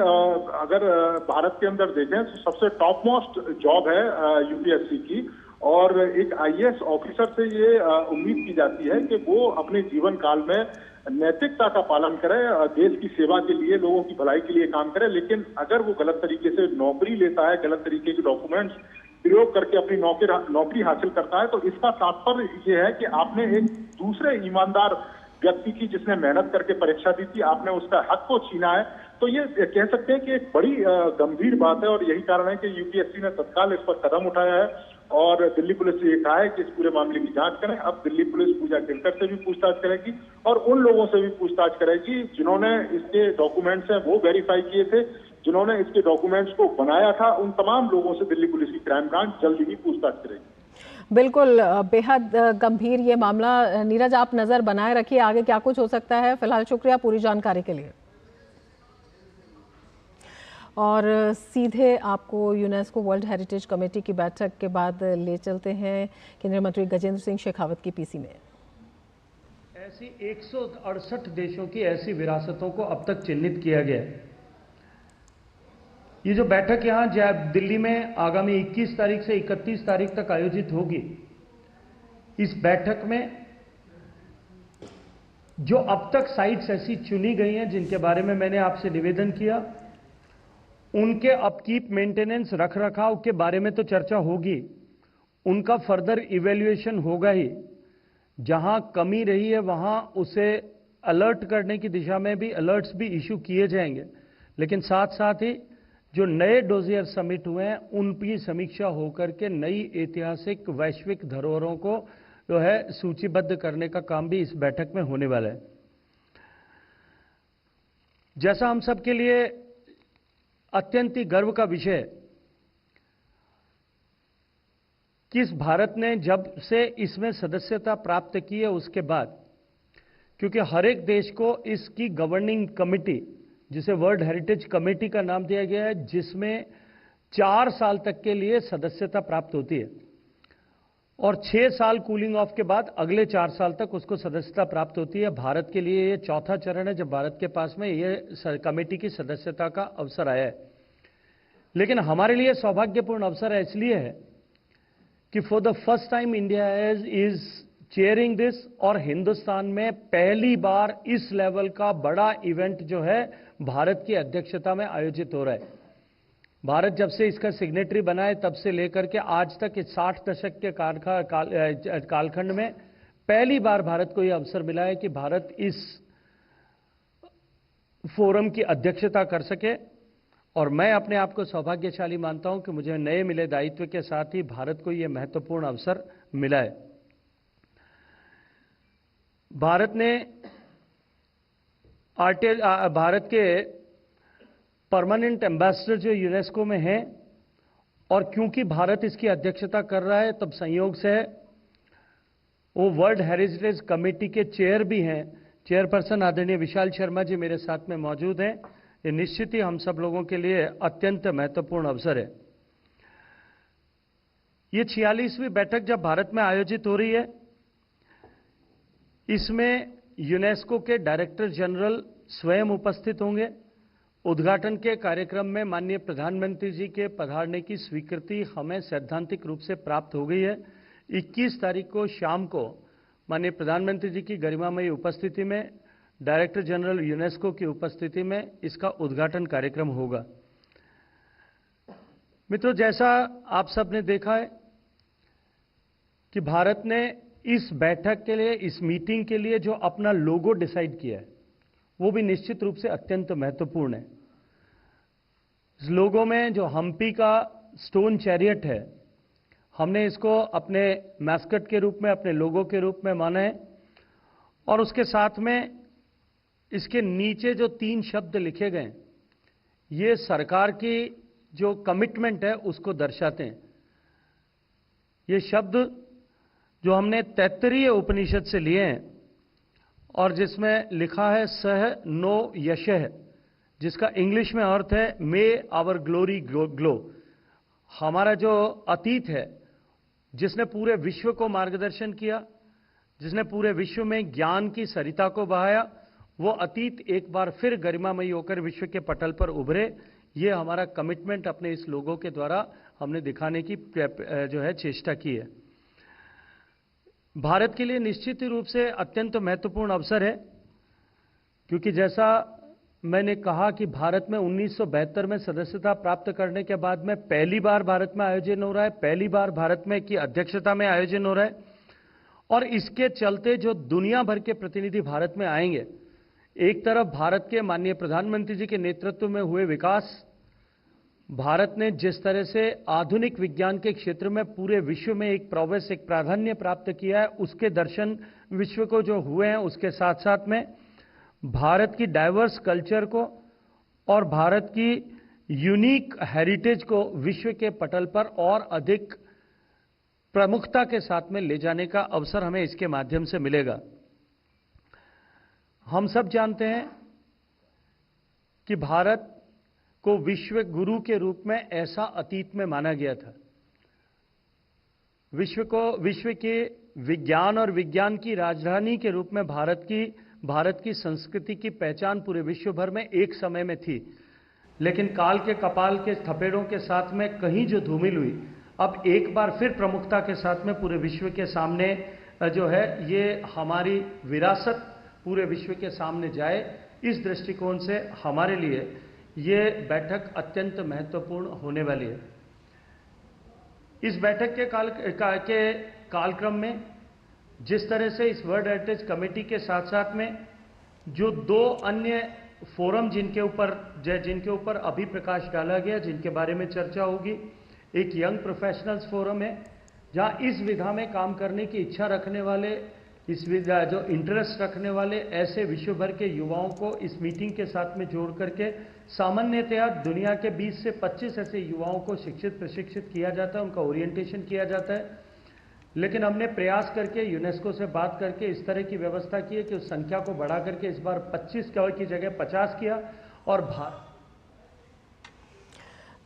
अगर भारत के अंदर देखें तो सबसे टॉप मोस्ट जॉब है यूपीएससी की और एक आईएएस ऑफिसर से ये उम्मीद की जाती है कि वो अपने जीवन काल में नैतिकता का पालन करे, देश की सेवा के लिए, लोगों की भलाई के लिए काम करे। लेकिन अगर वो गलत तरीके से नौकरी लेता है, गलत तरीके के डॉक्यूमेंट्स प्रयोग करके अपनी नौकरी हासिल करता है, तो इसका तात्पर्य ये है कि आपने एक दूसरे ईमानदार व्यक्ति की जिसने मेहनत करके परीक्षा दी थी, आपने उसका हक को छीना है। तो ये कह सकते हैं कि एक बड़ी गंभीर बात है और यही कारण है कि यूपीएससी ने तत्काल इस पर कदम उठाया है और दिल्ली पुलिस से ये कहा है कि इस पूरे मामले की जांच करें। अब दिल्ली पुलिस पूजा खेड़कर से भी पूछताछ करेगी और उन लोगों से भी पूछताछ करेगी जिन्होंने इसके डॉक्यूमेंट्स हैं वो वेरीफाई किए थे, जिन्होंने इसके डॉक्यूमेंट्स को बनाया था, उन तमाम लोगों से दिल्ली पुलिस की क्राइम ब्रांच जल्दी ही पूछताछ करेगी। बिल्कुल, बेहद गंभीर ये मामला। नीरज, आप नजर बनाए रखिए आगे क्या कुछ हो सकता है। फिलहाल शुक्रिया पूरी जानकारी के लिए। और सीधे आपको यूनेस्को वर्ल्ड हेरिटेज कमेटी की बैठक के बाद ले चलते हैं केंद्रीय मंत्री गजेंद्र सिंह शेखावत की पीसी में। ऐसी 168 देशों की ऐसी विरासतों को अब तक चिन्हित किया गया। ये जो बैठक यहाँ दिल्ली में आगामी 21 तारीख से 31 तारीख तक आयोजित होगी, इस बैठक में जो अब तक साइट्स ऐसी चुनी गई हैं जिनके बारे में मैंने आपसे निवेदन किया, उनके अपकीप, मेंटेनेंस, रख रखाव के बारे में तो चर्चा होगी, उनका फर्दर इवैल्यूएशन होगा ही। जहां कमी रही है वहां उसे अलर्ट करने की दिशा में भी अलर्ट्स भी इशू किए जाएंगे, लेकिन साथ साथ ही जो नए डोजियर समिट हुए हैं उनकी समीक्षा होकर के नई ऐतिहासिक वैश्विक धरोहरों को जो है सूचीबद्ध करने का काम भी इस बैठक में होने वाला है। जैसा हम सबके लिए अत्यंत ही गर्व का विषय है कि इस भारत ने जब से इसमें सदस्यता प्राप्त की है उसके बाद, क्योंकि हर एक देश को इसकी गवर्निंग कमेटी, जिसे वर्ल्ड हेरिटेज कमेटी का नाम दिया गया है, जिसमें 4 साल तक के लिए सदस्यता प्राप्त होती है और 6 साल कूलिंग ऑफ के बाद अगले 4 साल तक उसको सदस्यता प्राप्त होती है। भारत के लिए ये चौथा चरण है जब भारत के पास में ये कमेटी की सदस्यता का अवसर आया है। लेकिन हमारे लिए सौभाग्यपूर्ण अवसर इसलिए है कि for the first time India is chairing this, और हिंदुस्तान में पहली बार इस लेवल का बड़ा इवेंट जो है भारत की अध्यक्षता में आयोजित हो रहा है। भारत जब से इसका सिग्नेटरी बना है तब से लेकर के आज तक इस 60 दशक के कालखंड में पहली बार भारत को यह अवसर मिला है कि भारत इस फोरम की अध्यक्षता कर सके, और मैं अपने आप को सौभाग्यशाली मानता हूं कि मुझे नए मिले दायित्व के साथ ही भारत को यह महत्वपूर्ण अवसर मिला है। भारत ने भारत के परमानेंट एम्बेसडर जो यूनेस्को में हैं, और क्योंकि भारत इसकी अध्यक्षता कर रहा है तब संयोग से वो वर्ल्ड हेरिटेज कमेटी के चेयर भी हैं। चेयरपर्सन आदरणीय विशाल शर्मा जी मेरे साथ में मौजूद हैं। ये निश्चित ही हम सब लोगों के लिए अत्यंत महत्वपूर्ण अवसर है। ये 46वीं बैठक जब भारत में आयोजित हो रही है, इसमें यूनेस्को के डायरेक्टर जनरल स्वयं उपस्थित होंगे। उद्घाटन के कार्यक्रम में माननीय प्रधानमंत्री जी के पधारने की स्वीकृति हमें सैद्धांतिक रूप से प्राप्त हो गई है। 21 तारीख को शाम को माननीय प्रधानमंत्री जी की गरिमामयी उपस्थिति में, डायरेक्टर जनरल यूनेस्को की उपस्थिति में इसका उद्घाटन कार्यक्रम होगा। मित्रों, जैसा आप सब ने देखा है कि भारत ने इस बैठक के लिए, इस मीटिंग के लिए जो अपना लोगो डिसाइड किया है वो भी निश्चित रूप से अत्यंत महत्वपूर्ण है। इस लोगो में जो हम्पी का स्टोन चैरियट है, हमने इसको अपने मैस्कट के रूप में, अपने लोगो के रूप में माना है, और उसके साथ में इसके नीचे जो 3 शब्द लिखे गए ये सरकार की जो कमिटमेंट है उसको दर्शाते हैं। ये शब्द जो हमने तैत्तरीय उपनिषद से लिए हैं और जिसमें लिखा है सह नो यशः, जिसका इंग्लिश में अर्थ है मे आवर ग्लोरी ग्लो। हमारा जो अतीत है, जिसने पूरे विश्व को मार्गदर्शन किया, जिसने पूरे विश्व में ज्ञान की सरिता को बहाया, वो अतीत एक बार फिर गरिमामयी होकर विश्व के पटल पर उभरे। ये हमारा कमिटमेंट अपने इस लोगों के द्वारा हमने दिखाने की जो है चेष्टा की है। भारत के लिए निश्चित रूप से अत्यंत महत्वपूर्ण अवसर है, क्योंकि जैसा मैंने कहा कि भारत में 1972 में सदस्यता प्राप्त करने के बाद में पहली बार भारत में आयोजन हो रहा है, पहली बार भारत में की अध्यक्षता में आयोजन हो रहा है, और इसके चलते जो दुनिया भर के प्रतिनिधि भारत में आएंगे, एक तरफ भारत के माननीय प्रधानमंत्री जी के नेतृत्व में हुए विकास, भारत ने जिस तरह से आधुनिक विज्ञान के क्षेत्र में पूरे विश्व में एक प्रोग्रेस, एक प्राधान्य प्राप्त किया है, उसके दर्शन विश्व को जो हुए हैं, उसके साथ साथ में भारत की डाइवर्स कल्चर को और भारत की यूनिक हेरिटेज को विश्व के पटल पर और अधिक प्रमुखता के साथ में ले जाने का अवसर हमें इसके माध्यम से मिलेगा। हम सब जानते हैं कि भारत को विश्व गुरु के रूप में ऐसा अतीत में माना गया था। विश्व के विज्ञान और विज्ञान की राजधानी के रूप में भारत की संस्कृति की पहचान पूरे विश्व भर में एक समय में थी, लेकिन काल के कपाल के थपेड़ों के साथ में कहीं जो धूमिल हुई, अब एक बार फिर प्रमुखता के साथ में पूरे विश्व के सामने जो है ये हमारी विरासत पूरे विश्व के सामने जाए, इस दृष्टिकोण से हमारे लिए ये बैठक अत्यंत महत्वपूर्ण होने वाली है। इस बैठक के कालक्रम में जिस तरह से इस वर्ल्ड हेरिटेज कमेटी के साथ साथ में जो 2 अन्य फोरम जिनके ऊपर अभी प्रकाश डाला गया, जिनके बारे में चर्चा होगी, एक यंग प्रोफेशनल्स फोरम है जहां इस विधा में काम करने की इच्छा रखने वाले, इस विधा जो इंटरेस्ट रखने वाले ऐसे विश्व भर के युवाओं को इस मीटिंग के साथ में जोड़ करके सामान्यतया दुनिया के 20 से 25 ऐसे युवाओं को शिक्षित प्रशिक्षित किया जाता है, उनका ओरिएंटेशन किया जाता है। लेकिन हमने प्रयास करके यूनेस्को से बात करके इस तरह की व्यवस्था की है कि उस संख्या को बढ़ा करके इस बार 25 की जगह 50 किया। और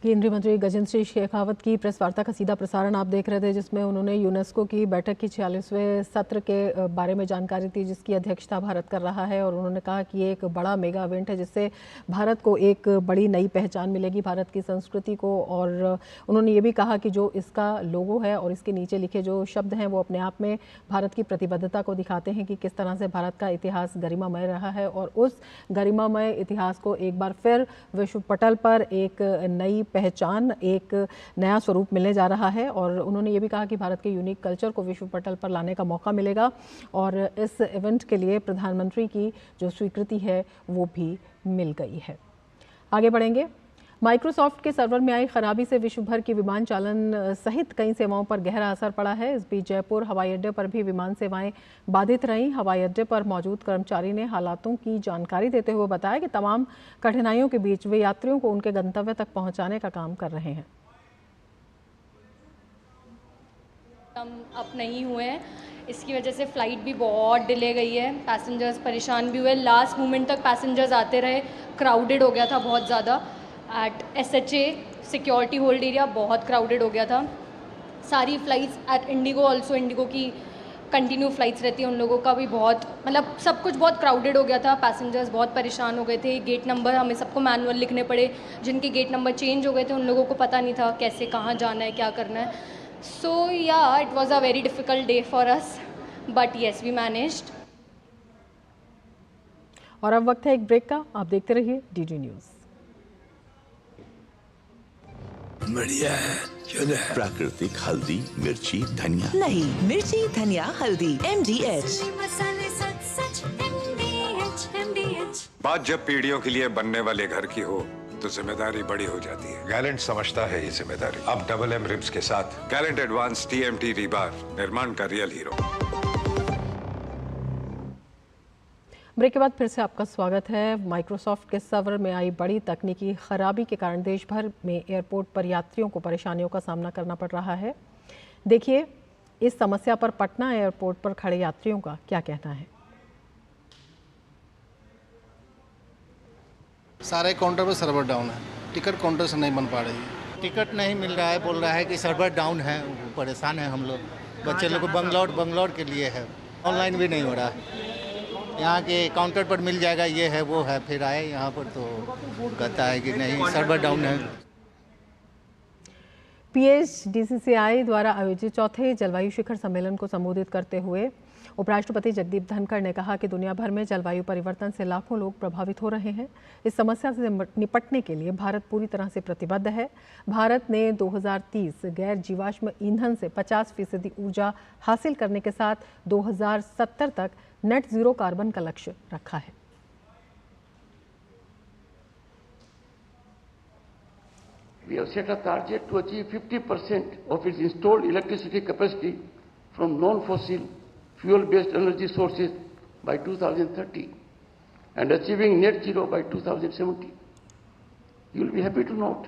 केंद्रीय मंत्री गजेंद्र सिंह शेखावत की प्रेस वार्ता का सीधा प्रसारण आप देख रहे थे, जिसमें उन्होंने यूनेस्को की बैठक की 46वें सत्र के बारे में जानकारी दी, जिसकी अध्यक्षता भारत कर रहा है। और उन्होंने कहा कि ये एक बड़ा मेगा इवेंट है जिससे भारत को एक बड़ी नई पहचान मिलेगी, भारत की संस्कृति को। और उन्होंने ये भी कहा कि जो इसका लोगो है और इसके नीचे लिखे जो शब्द हैं वो अपने आप में भारत की प्रतिबद्धता को दिखाते हैं कि किस तरह से भारत का इतिहास गरिमामय रहा है। और उस गरिमामय इतिहास को एक बार फिर विश्व पटल पर एक नई पहचान, एक नया स्वरूप मिलने जा रहा है। और उन्होंने ये भी कहा कि भारत के यूनिक कल्चर को विश्व पटल पर लाने का मौका मिलेगा। और इस इवेंट के लिए प्रधानमंत्री की जो स्वीकृति है वो भी मिल गई है। आगे बढ़ेंगे। माइक्रोसॉफ्ट के सर्वर में आई खराबी से विश्व भर की विमान चालन सहित कई सेवाओं पर गहरा असर पड़ा है। इस बीच जयपुर हवाई अड्डे पर भी विमान सेवाएं बाधित रहीं। हवाई अड्डे पर मौजूद कर्मचारी ने हालातों की जानकारी देते हुए बताया कि तमाम कठिनाइयों के बीच वे यात्रियों को उनके गंतव्य तक पहुंचाने का काम कर रहे हैं। हम अप नहीं हुए हैं, इसकी वजह से फ़्लाइट भी बहुत डिले गई है, पैसेंजर्स परेशान भी हुए। लास्ट मोमेंट तक पैसेंजर्स आते रहे, क्राउडेड हो गया था बहुत ज़्यादा। At SHA security hold area बहुत क्राउडेड हो गया था। सारी flights at IndiGo also, IndiGo की कंटिन्यू फ़्लाइट्स रहती हैं, उन लोगों का भी बहुत, मतलब सब कुछ बहुत क्राउडेड हो गया था। पैसेंजर्स बहुत परेशान हो गए थे। गेट नंबर हमें सबको मैनुअल लिखने पड़े, जिनके गेट नंबर चेंज हो गए थे उन लोगों को पता नहीं था कैसे कहाँ जाना है, क्या करना है। सो या it was a very difficult day for us, but yes we managed. और अब वक्त है एक ब्रेक का। आप देखते रहिए DD न्यूज़। बढ़िया है, क्यों है? प्राकृतिक हल्दी, मिर्ची, धनिया। नहीं, मिर्ची, धनिया, हल्दी, MDH। बात जब पीढ़ियों के लिए बनने वाले घर की हो तो जिम्मेदारी बड़ी हो जाती है। गैलेंट समझता है ये जिम्मेदारी। अब MM रिब्स के साथ गैलेंट एडवांस TMT रीबार, निर्माण का रियल हीरो। ब्रेक के बाद फिर से आपका स्वागत है। माइक्रोसॉफ्ट के सर्वर में आई बड़ी तकनीकी खराबी के कारण देश भर में एयरपोर्ट पर यात्रियों को परेशानियों का सामना करना पड़ रहा है। देखिए इस समस्या पर पटना एयरपोर्ट पर खड़े यात्रियों का क्या कहना है। सारे काउंटर पर सर्वर डाउन है, टिकट काउंटर से नहीं बन पा रही है। टिकट नहीं मिल रहा है, बोल रहा है कि सर्वर डाउन है, परेशान है हम लोग। बच्चे लोग को बंगलौर के लिए है, ऑनलाइन भी नहीं हो रहा है। यहाँ के काउंटर पर मिल जाएगा, ये है वो है, फिर आए यहाँ पर तो कहता है कि नहीं सर्वर डाउन है। PHDCCI द्वारा आयोजित चौथे जलवायु शिखर सम्मेलन को संबोधित करते हुए उपराष्ट्रपति जगदीप धनखड़ ने कहा कि दुनिया भर में जलवायु परिवर्तन से लाखों लोग प्रभावित हो रहे हैं। इस समस्या से निपटने के लिए भारत पूरी तरह से प्रतिबद्ध है। भारत ने 2030 गैर जीवाश्म ईंधन से 50% ऊर्जा हासिल करने के साथ 2070 तक नेट जीरो कार्बन का लक्ष्य रखा है। We have set a target to achieve 50% of its installed electricity capacity from non-fossil fuel-based energy sources by 2030 and achieving net zero by 2070. You will be happy to note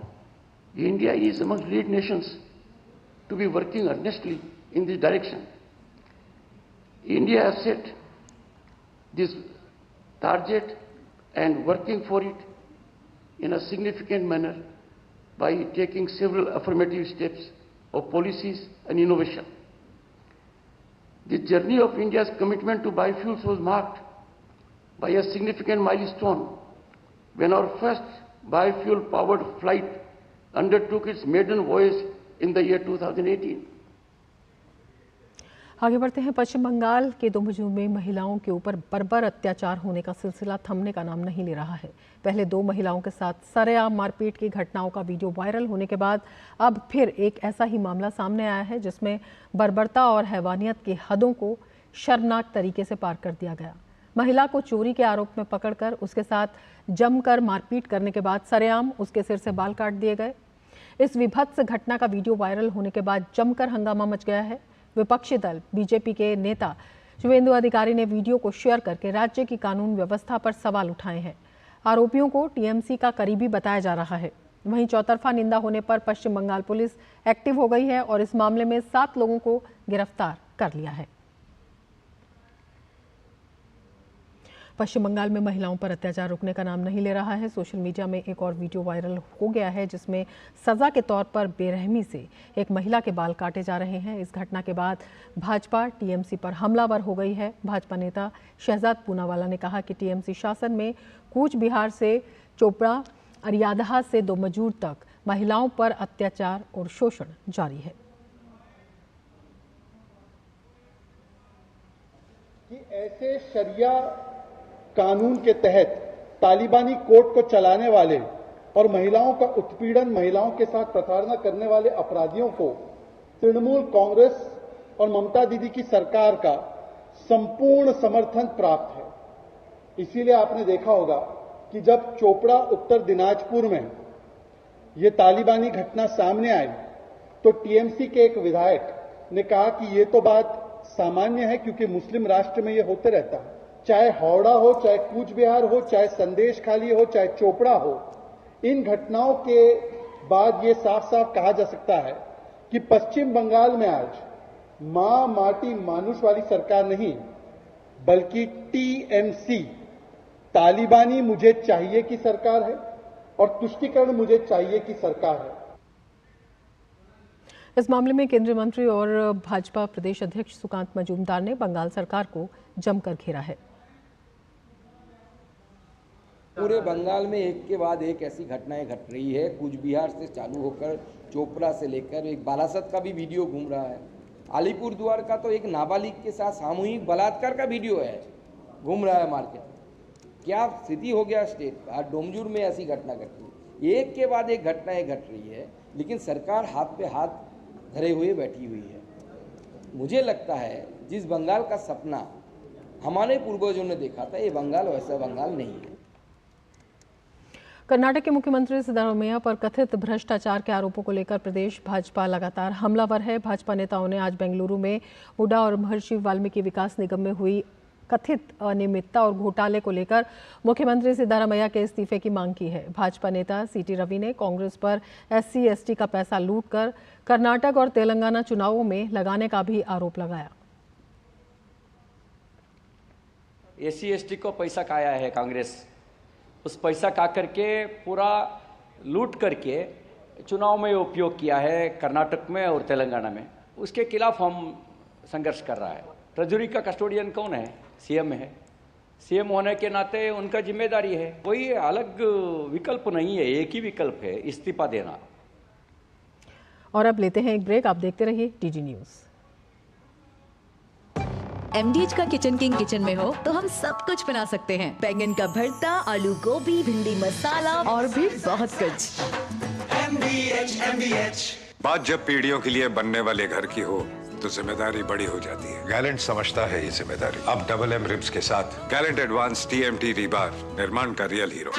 India is among lead nations to be working earnestly in this direction. India has set this target and working for it in a significant manner by taking several affirmative steps of policies and innovation. The journey of India's commitment to biofuels was marked by a significant milestone when our first biofuel-powered flight undertook its maiden voyage in the year 2018. आगे बढ़ते हैं। पश्चिम बंगाल के दोमजू में महिलाओं के ऊपर बर्बर अत्याचार होने का सिलसिला थमने का नाम नहीं ले रहा है। पहले 2 महिलाओं के साथ सरेआम मारपीट की घटनाओं का वीडियो वायरल होने के बाद अब फिर एक ऐसा ही मामला सामने आया है जिसमें बर्बरता और हैवानियत की हदों को शर्मनाक तरीके से पार कर दिया गया। महिला को चोरी के आरोप में पकड़कर उसके साथ जमकर मारपीट करने के बाद सरेआम उसके सिर से बाल काट दिए गए। इस विभत्स घटना का वीडियो वायरल होने के बाद जमकर हंगामा मच गया है। विपक्षी दल बीजेपी के नेता शुभेंदु अधिकारी ने वीडियो को शेयर करके राज्य की कानून व्यवस्था पर सवाल उठाए हैं। आरोपियों को टीएमसी का करीबी बताया जा रहा है। वहीं चौतरफा निंदा होने पर पश्चिम बंगाल पुलिस एक्टिव हो गई है और इस मामले में 7 लोगों को गिरफ्तार कर लिया है। पश्चिम बंगाल में महिलाओं पर अत्याचार रुकने का नाम नहीं ले रहा है। सोशल मीडिया में एक और वीडियो वायरल हो गया है जिसमें सजा के तौर पर बेरहमी से एक महिला के बाल काटे जा रहे हैं। इस घटना के बाद भाजपा टीएमसी पर हमलावर हो गई है। भाजपा नेता शहजाद पूनावाला ने कहा कि टीएमसी शासन में कूच बिहार से चोपड़ा, अरियादहा से दोमजूर तक महिलाओं पर अत्याचार और शोषण जारी है। कि ऐसे शरिया कानून के तहत तालिबानी कोर्ट को चलाने वाले और महिलाओं का उत्पीड़न, महिलाओं के साथ प्रताड़ना करने वाले अपराधियों को तृणमूल कांग्रेस और ममता दीदी की सरकार का संपूर्ण समर्थन प्राप्त है। इसीलिए आपने देखा होगा कि जब चोपड़ा उत्तर दिनाजपुर में ये तालिबानी घटना सामने आई तो टीएमसी के एक विधायक ने कहा कि ये तो बात सामान्य है क्योंकि मुस्लिम राष्ट्र में ये होते रहता है। चाहे हावड़ा हो, चाहे कूच बिहार हो, चाहे संदेश खाली हो, चाहे चोपड़ा हो, इन घटनाओं के बाद ये साफ साफ कहा जा सकता है कि पश्चिम बंगाल में आज मां माटी मानुष वाली सरकार नहीं बल्कि टीएमसी तालिबानी मुझे चाहिए की सरकार है और तुष्टीकरण मुझे चाहिए की सरकार है। इस मामले में केंद्रीय मंत्री और भाजपा प्रदेश अध्यक्ष सुकांत मजूमदार ने बंगाल सरकार को जमकर घेरा है। पूरे बंगाल में एक के बाद एक ऐसी घटनाएं घट रही है। कूच बिहार से चालू होकर चोपड़ा से लेकर एक बालासत का भी वीडियो घूम रहा है। अलीपुर द्वार का तो एक नाबालिग के साथ सामूहिक बलात्कार का वीडियो है, घूम रहा है मार्केट। क्या स्थिति हो गया स्टेट। आज डोमजूर में ऐसी घटना घट रही है, एक के बाद एक घटनाएं घट रही है, लेकिन सरकार हाथ पे हाथ धरे हुए बैठी हुई है। मुझे लगता है जिस बंगाल का सपना हमारे पूर्वजों ने देखा था, ये बंगाल वैसा बंगाल नहीं है। कर्नाटक के मुख्यमंत्री सिद्धारमैया पर कथित भ्रष्टाचार के आरोपों को लेकर प्रदेश भाजपा लगातार हमलावर है। भाजपा नेताओं ने आज बेंगलुरु में हुडा और महर्षि वाल्मीकि विकास निगम में हुई कथित अनियमितता और घोटाले को लेकर मुख्यमंत्री सिद्धारमैया के इस्तीफे की मांग की है। भाजपा नेता सीटी रवि ने कांग्रेस पर SC/ST का पैसा लूटकर कर्नाटक और तेलंगाना चुनावों में लगाने का भी आरोप लगाया। SC/ST को पैसा खाया है कांग्रेस, उस पैसा खा करके पूरा लूट करके चुनाव में उपयोग किया है कर्नाटक में और तेलंगाना में। उसके खिलाफ हम संघर्ष कर रहा है। ट्रेजरी का कस्टोडियन कौन है? सीएम है। सीएम होने के नाते उनका जिम्मेदारी है, कोई अलग विकल्प नहीं है, एक ही विकल्प है, इस्तीफा देना। और अब लेते हैं एक ब्रेक, आप देखते रहिए DG न्यूज। MDH का किचन किंग किचन में हो तो हम सब कुछ बना सकते हैं। बैंगन का भरता, आलू गोभी, भिंडी मसाला और भी बहुत कुछ। MDH। बात जब पीढ़ियों के लिए बनने वाले घर की हो तो जिम्मेदारी बड़ी हो जाती है। गैलेंट समझता है ये जिम्मेदारी। अब MM रिब्स के साथ गैलेंट एडवांस TMT रीबार, निर्माण का रियल हीरो।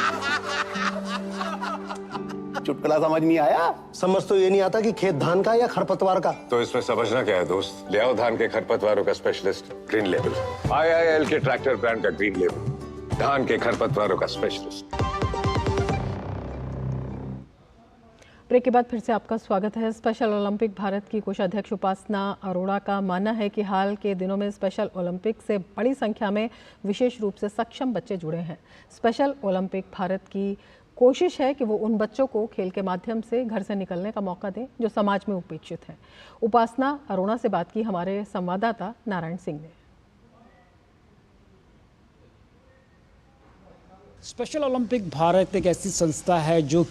चुटकुला समझ नहीं आया? समझ तो ये नहीं आता कि खेत धान का या खरपतवार का। तो इसमें समझना क्या है दोस्त? ले आओ धान के खरपतवारों का स्पेशलिस्ट ग्रीन लेबल। IIL के ट्रैक्टर ब्रांड का ग्रीन लेबल, धान के खरपतवारों का स्पेशलिस्ट। ब्रेक के बाद फिर से आपका स्वागत है। स्पेशल ओलंपिक भारत की कोषाध्यक्ष उपासना अरोड़ा का मानना है कि हाल के दिनों में स्पेशल ओलंपिक से बड़ी संख्या में विशेष रूप से सक्षम बच्चे जुड़े हैं। स्पेशल ओलंपिक भारत की कोशिश है कि वो उन बच्चों को खेल के माध्यम से घर से निकलने का मौका दें जो समाज में उपेक्षित हैं। उपासना अरोड़ा से बात की हमारे संवाददाता नारायण सिंह ने। स्पेशल ओलंपिक भारत एक ऐसी संस्था है जो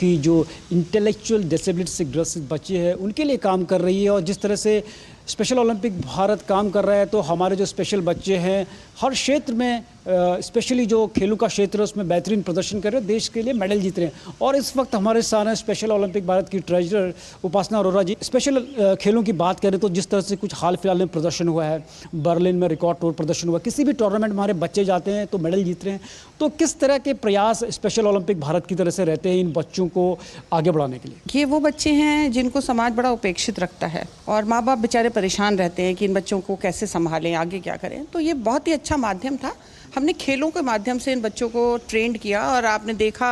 इंटेलेक्चुअल डिसेबिलिटी से ग्रसित बच्चे हैं उनके लिए काम कर रही है, और जिस तरह से स्पेशल ओलंपिक भारत काम कर रहा है, तो हमारे जो स्पेशल बच्चे हैं हर क्षेत्र में, स्पेशली जो खेलों का क्षेत्र है उसमें बेहतरीन प्रदर्शन कर रहे हैं, देश के लिए मेडल जीत रहे हैं। और इस वक्त हमारे साथ हैं स्पेशल ओलंपिक भारत की ट्रेजरर उपासना अरोरा जी। स्पेशल खेलों की बात करें तो जिस तरह से कुछ हाल फिलहाल में प्रदर्शन हुआ है, बर्लिन में रिकॉर्ड तोड़ प्रदर्शन हुआ, किसी भी टूर्नामेंट में हमारे बच्चे जाते हैं तो मेडल जीत रहे हैं, तो किस तरह के प्रयास स्पेशल ओलंपिक भारत की तरह से रहते हैं इन बच्चों को आगे बढ़ाने के लिए? ये वो बच्चे हैं जिनको समाज बड़ा उपेक्षित रखता है और माँ बाप बेचारे परेशान रहते हैं कि इन बच्चों को कैसे संभालें, आगे क्या करें। तो ये बहुत ही अच्छा माध्यम था, हमने खेलों के माध्यम से इन बच्चों को ट्रेंड किया। और आपने देखा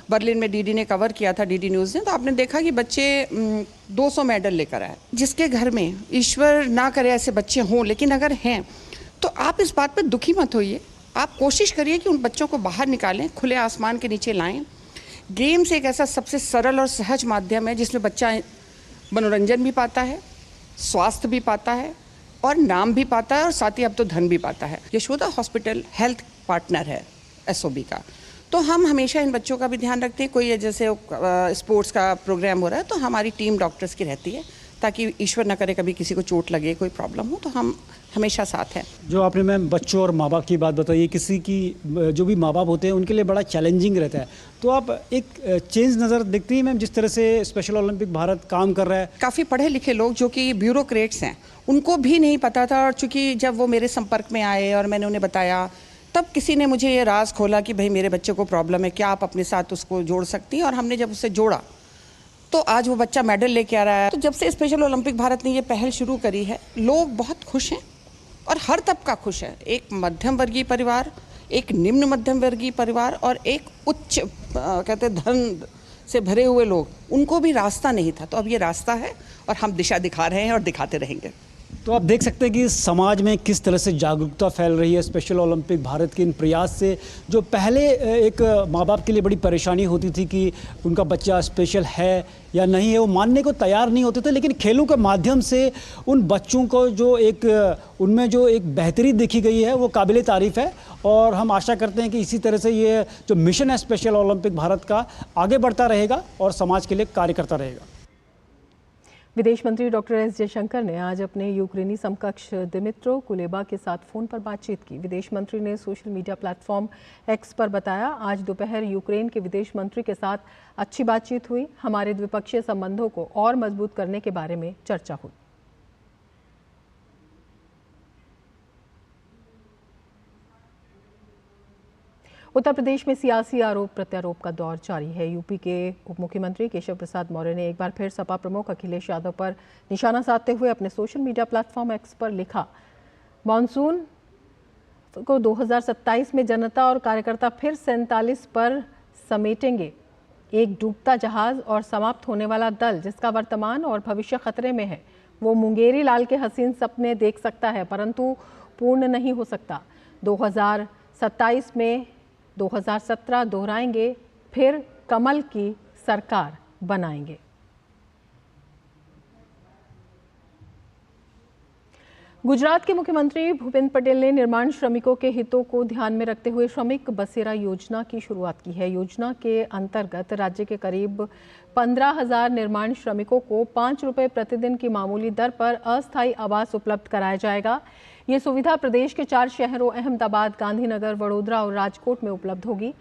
बर्लिन में डीडी ने कवर किया था, डीडी न्यूज़ ने, तो आपने देखा कि बच्चे 200 मेडल लेकर आए। जिसके घर में, ईश्वर ना करे ऐसे बच्चे हों, लेकिन अगर हैं तो आप इस बात पर दुखी मत होइए, आप कोशिश करिए कि उन बच्चों को बाहर निकालें, खुले आसमान के नीचे लाएं। गेम्स एक ऐसा सबसे सरल और सहज माध्यम है जिसमें बच्चा मनोरंजन भी पाता है, स्वास्थ्य भी पाता है और नाम भी पाता है और साथ ही अब तो धन भी पाता है। यशोदा हॉस्पिटल हेल्थ पार्टनर है एसओबी का, तो हम हमेशा इन बच्चों का भी ध्यान रखते हैं। कोई जैसे स्पोर्ट्स का प्रोग्राम हो रहा है तो हमारी टीम डॉक्टर्स की रहती है, ताकि ईश्वर न करे कभी किसी को चोट लगे, कोई प्रॉब्लम हो, तो हम हमेशा साथ हैं। जो आपने मैम बच्चों और माँ बाप की बात बताई, किसी की जो भी माँ बाप होते हैं उनके लिए बड़ा चैलेंजिंग रहता है, तो आप एक चेंज नज़र देखती है मैम जिस तरह से स्पेशल ओलंपिक भारत काम कर रहा है? काफ़ी पढ़े लिखे लोग जो कि ब्यूरोक्रेट्स हैं, उनको भी नहीं पता था, और चूँकि जब वो मेरे संपर्क में आए और मैंने उन्हें बताया, तब किसी ने मुझे ये राज खोला कि भाई मेरे बच्चे को प्रॉब्लम है, क्या आप अपने साथ उसको जोड़ सकती हैं। और हमने जब उससे जोड़ा तो आज वो बच्चा मेडल लेके आ रहा है। तो जब से स्पेशल ओलंपिक भारत ने ये पहल शुरू करी है, लोग बहुत खुश हैं और हर तबका खुश है। एक मध्यम वर्गीय परिवार, एक निम्न मध्यम वर्गीय परिवार और एक उच्च कहते धन से भरे हुए लोग, उनको भी रास्ता नहीं था, तो अब ये रास्ता है और हम दिशा दिखा रहे हैं और दिखाते रहेंगे। तो आप देख सकते हैं कि समाज में किस तरह से जागरूकता फैल रही है स्पेशल ओलंपिक भारत के इन प्रयास से। जो पहले एक माँ बाप के लिए बड़ी परेशानी होती थी कि उनका बच्चा स्पेशल है या नहीं है, वो मानने को तैयार नहीं होते थे, लेकिन खेलों के माध्यम से उन बच्चों को जो एक उनमें जो एक बेहतरी देखी गई है वो काबिले तारीफ़ है। और हम आशा करते हैं कि इसी तरह से ये जो मिशन है स्पेशल ओलंपिक भारत का आगे बढ़ता रहेगा और समाज के लिए कार्य करता रहेगा। विदेश मंत्री डॉक्टर एस जयशंकर ने आज अपने यूक्रेनी समकक्ष दिमित्रो कुलेबा के साथ फ़ोन पर बातचीत की। विदेश मंत्री ने सोशल मीडिया प्लेटफॉर्म एक्स पर बताया, आज दोपहर यूक्रेन के विदेश मंत्री के साथ अच्छी बातचीत हुई, हमारे द्विपक्षीय संबंधों को और मजबूत करने के बारे में चर्चा हुई। उत्तर प्रदेश में सियासी आरोप प्रत्यारोप का दौर जारी है। यूपी के उप मुख्यमंत्री केशव प्रसाद मौर्य ने एक बार फिर सपा प्रमुख अखिलेश यादव पर निशाना साधते हुए अपने सोशल मीडिया प्लेटफॉर्म एक्स पर लिखा, मॉनसून को 2027 में जनता और कार्यकर्ता फिर 47 पर समेटेंगे। एक डूबता जहाज और समाप्त होने वाला दल जिसका वर्तमान और भविष्य खतरे में है, वो मुंगेरी लाल के हसीन सपने देख सकता है परंतु पूर्ण नहीं हो सकता। 2027 में 2017 दोहराएंगे, फिर कमल की सरकार बनाएंगे। गुजरात के मुख्यमंत्री भूपेंद्र पटेल ने निर्माण श्रमिकों के हितों को ध्यान में रखते हुए श्रमिक बसेरा योजना की शुरुआत की है। योजना के अंतर्गत राज्य के करीब 15,000 निर्माण श्रमिकों को 5 रुपये प्रतिदिन की मामूली दर पर अस्थायी आवास उपलब्ध कराया जाएगा। ये सुविधा प्रदेश के 4 शहरों अहमदाबाद, गांधीनगर, वडोदरा और राजकोट में उपलब्ध होगी।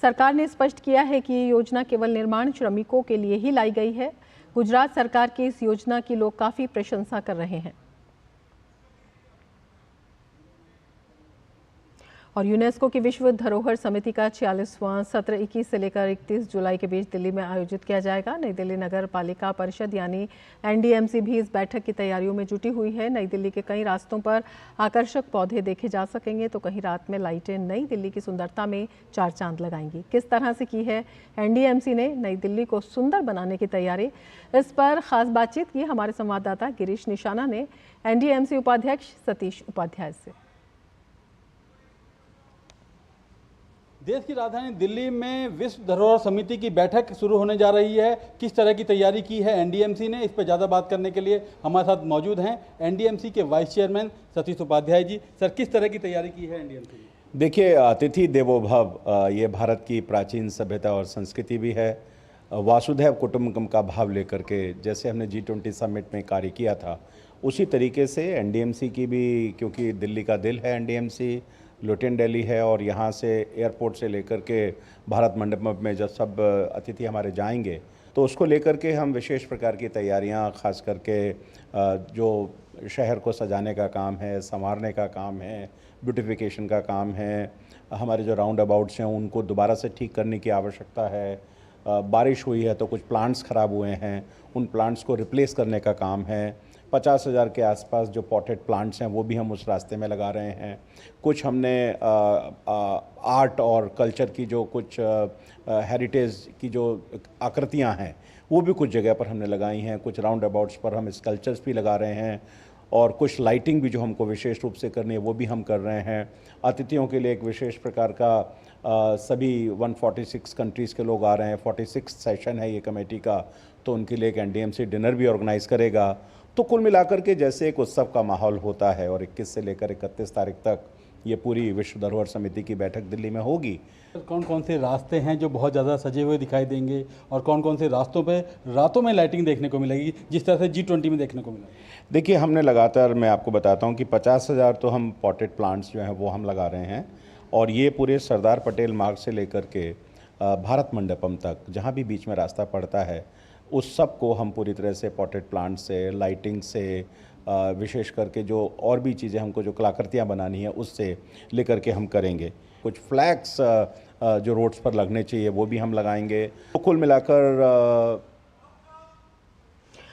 सरकार ने स्पष्ट किया है कि ये योजना केवल निर्माण श्रमिकों के लिए ही लाई गई है। गुजरात सरकार की इस योजना की लोग काफ़ी प्रशंसा कर रहे हैं। और यूनेस्को की विश्व धरोहर समिति का 46वां सत्र 21 से लेकर 31 जुलाई के बीच दिल्ली में आयोजित किया जाएगा। नई दिल्ली नगर पालिका परिषद यानी एनडीएमसी भी इस बैठक की तैयारियों में जुटी हुई है। नई दिल्ली के कई रास्तों पर आकर्षक पौधे देखे जा सकेंगे तो कहीं रात में लाइटें नई दिल्ली की सुंदरता में 4 चांद लगाएंगी। किस तरह से की है एनडीएमसी ने नई दिल्ली को सुंदर बनाने की तैयारी, इस पर खास बातचीत की हमारे संवाददाता गिरीश निशाना ने एनडीएमसी उपाध्यक्ष सतीश उपाध्याय से। देश की राजधानी दिल्ली में विश्व धरोहर समिति की बैठक शुरू होने जा रही है। किस तरह की तैयारी की है एनडीएमसी ने, इस पर ज़्यादा बात करने के लिए हमारे साथ मौजूद हैं एनडीएमसी के vice chairman Satish Upadhyay ji. Sir, किस तरह की तैयारी की है एनडीएमसी ने? देखिए, अतिथि देवो भव ये भारत की प्राचीन सभ्यता और संस्कृति भी है। वासुधैव कुटुंबकम का भाव लेकर के जैसे हमने G20 समिट में कार्य किया था, उसी तरीके से एनडीएमसी की भी, क्योंकि दिल्ली का दिल है एनडीएमसी, लुटिन दिल्ली है, और यहाँ से एयरपोर्ट से लेकर के भारत मंडपम में जब सब अतिथि हमारे जाएंगे तो उसको लेकर के हम विशेष प्रकार की तैयारियां, खास करके जो शहर को सजाने का काम है, संवारने का काम है, ब्यूटिफिकेशन का काम है, हमारे जो राउंड अबाउट्स हैं उनको दोबारा से ठीक करने की आवश्यकता है। बारिश हुई है तो कुछ प्लांट्स ख़राब हुए हैं, उन प्लांट्स को रिप्लेस करने का काम है। 50,000 के आसपास जो पॉटेड प्लांट्स हैं वो भी हम उस रास्ते में लगा रहे हैं। कुछ हमने आर्ट और कल्चर की जो कुछ हेरिटेज की जो आकृतियां हैं वो भी कुछ जगह पर हमने लगाई हैं। कुछ राउंड अबाउट्स पर हम स्कल्पचर्स भी लगा रहे हैं, और कुछ लाइटिंग भी जो हमको विशेष रूप से करनी है वो भी हम कर रहे हैं। अतिथियों के लिए एक विशेष प्रकार का सभी 146 कंट्रीज़ के लोग आ रहे हैं, 46 सेशन है ये कमेटी का, तो उनके लिए एक एनडीएमसी डिनर भी ऑर्गेनाइज़ करेगा। तो कुल मिलाकर के जैसे एक उत्सव का माहौल होता है, और 21 से लेकर 31 तारीख तक ये पूरी विश्व धरोहर समिति की बैठक दिल्ली में होगी। कौन कौन से रास्ते हैं जो बहुत ज़्यादा सजे हुए दिखाई देंगे, और कौन कौन से रास्तों पे रातों में लाइटिंग देखने को मिलेगी, जिस तरह से G20 में देखने को मिला? देखिए, हमने लगातार, मैं आपको बताता हूँ कि 50,000 तो हम पॉटेड प्लांट्स जो हैं वो हम लगा रहे हैं, और ये पूरे सरदार पटेल मार्ग से लेकर के भारत मंडपम तक जहाँ भी बीच में रास्ता पड़ता है उस सब को हम पूरी तरह से पॉटेड प्लांट से, लाइटिंग से, विशेष करके जो और भी चीज़ें हमको जो कलाकृतियाँ बनानी है उससे लेकर के हम करेंगे। कुछ फ्लैग्स जो रोड्स पर लगने चाहिए वो भी हम लगाएंगे। तो कुल मिलाकर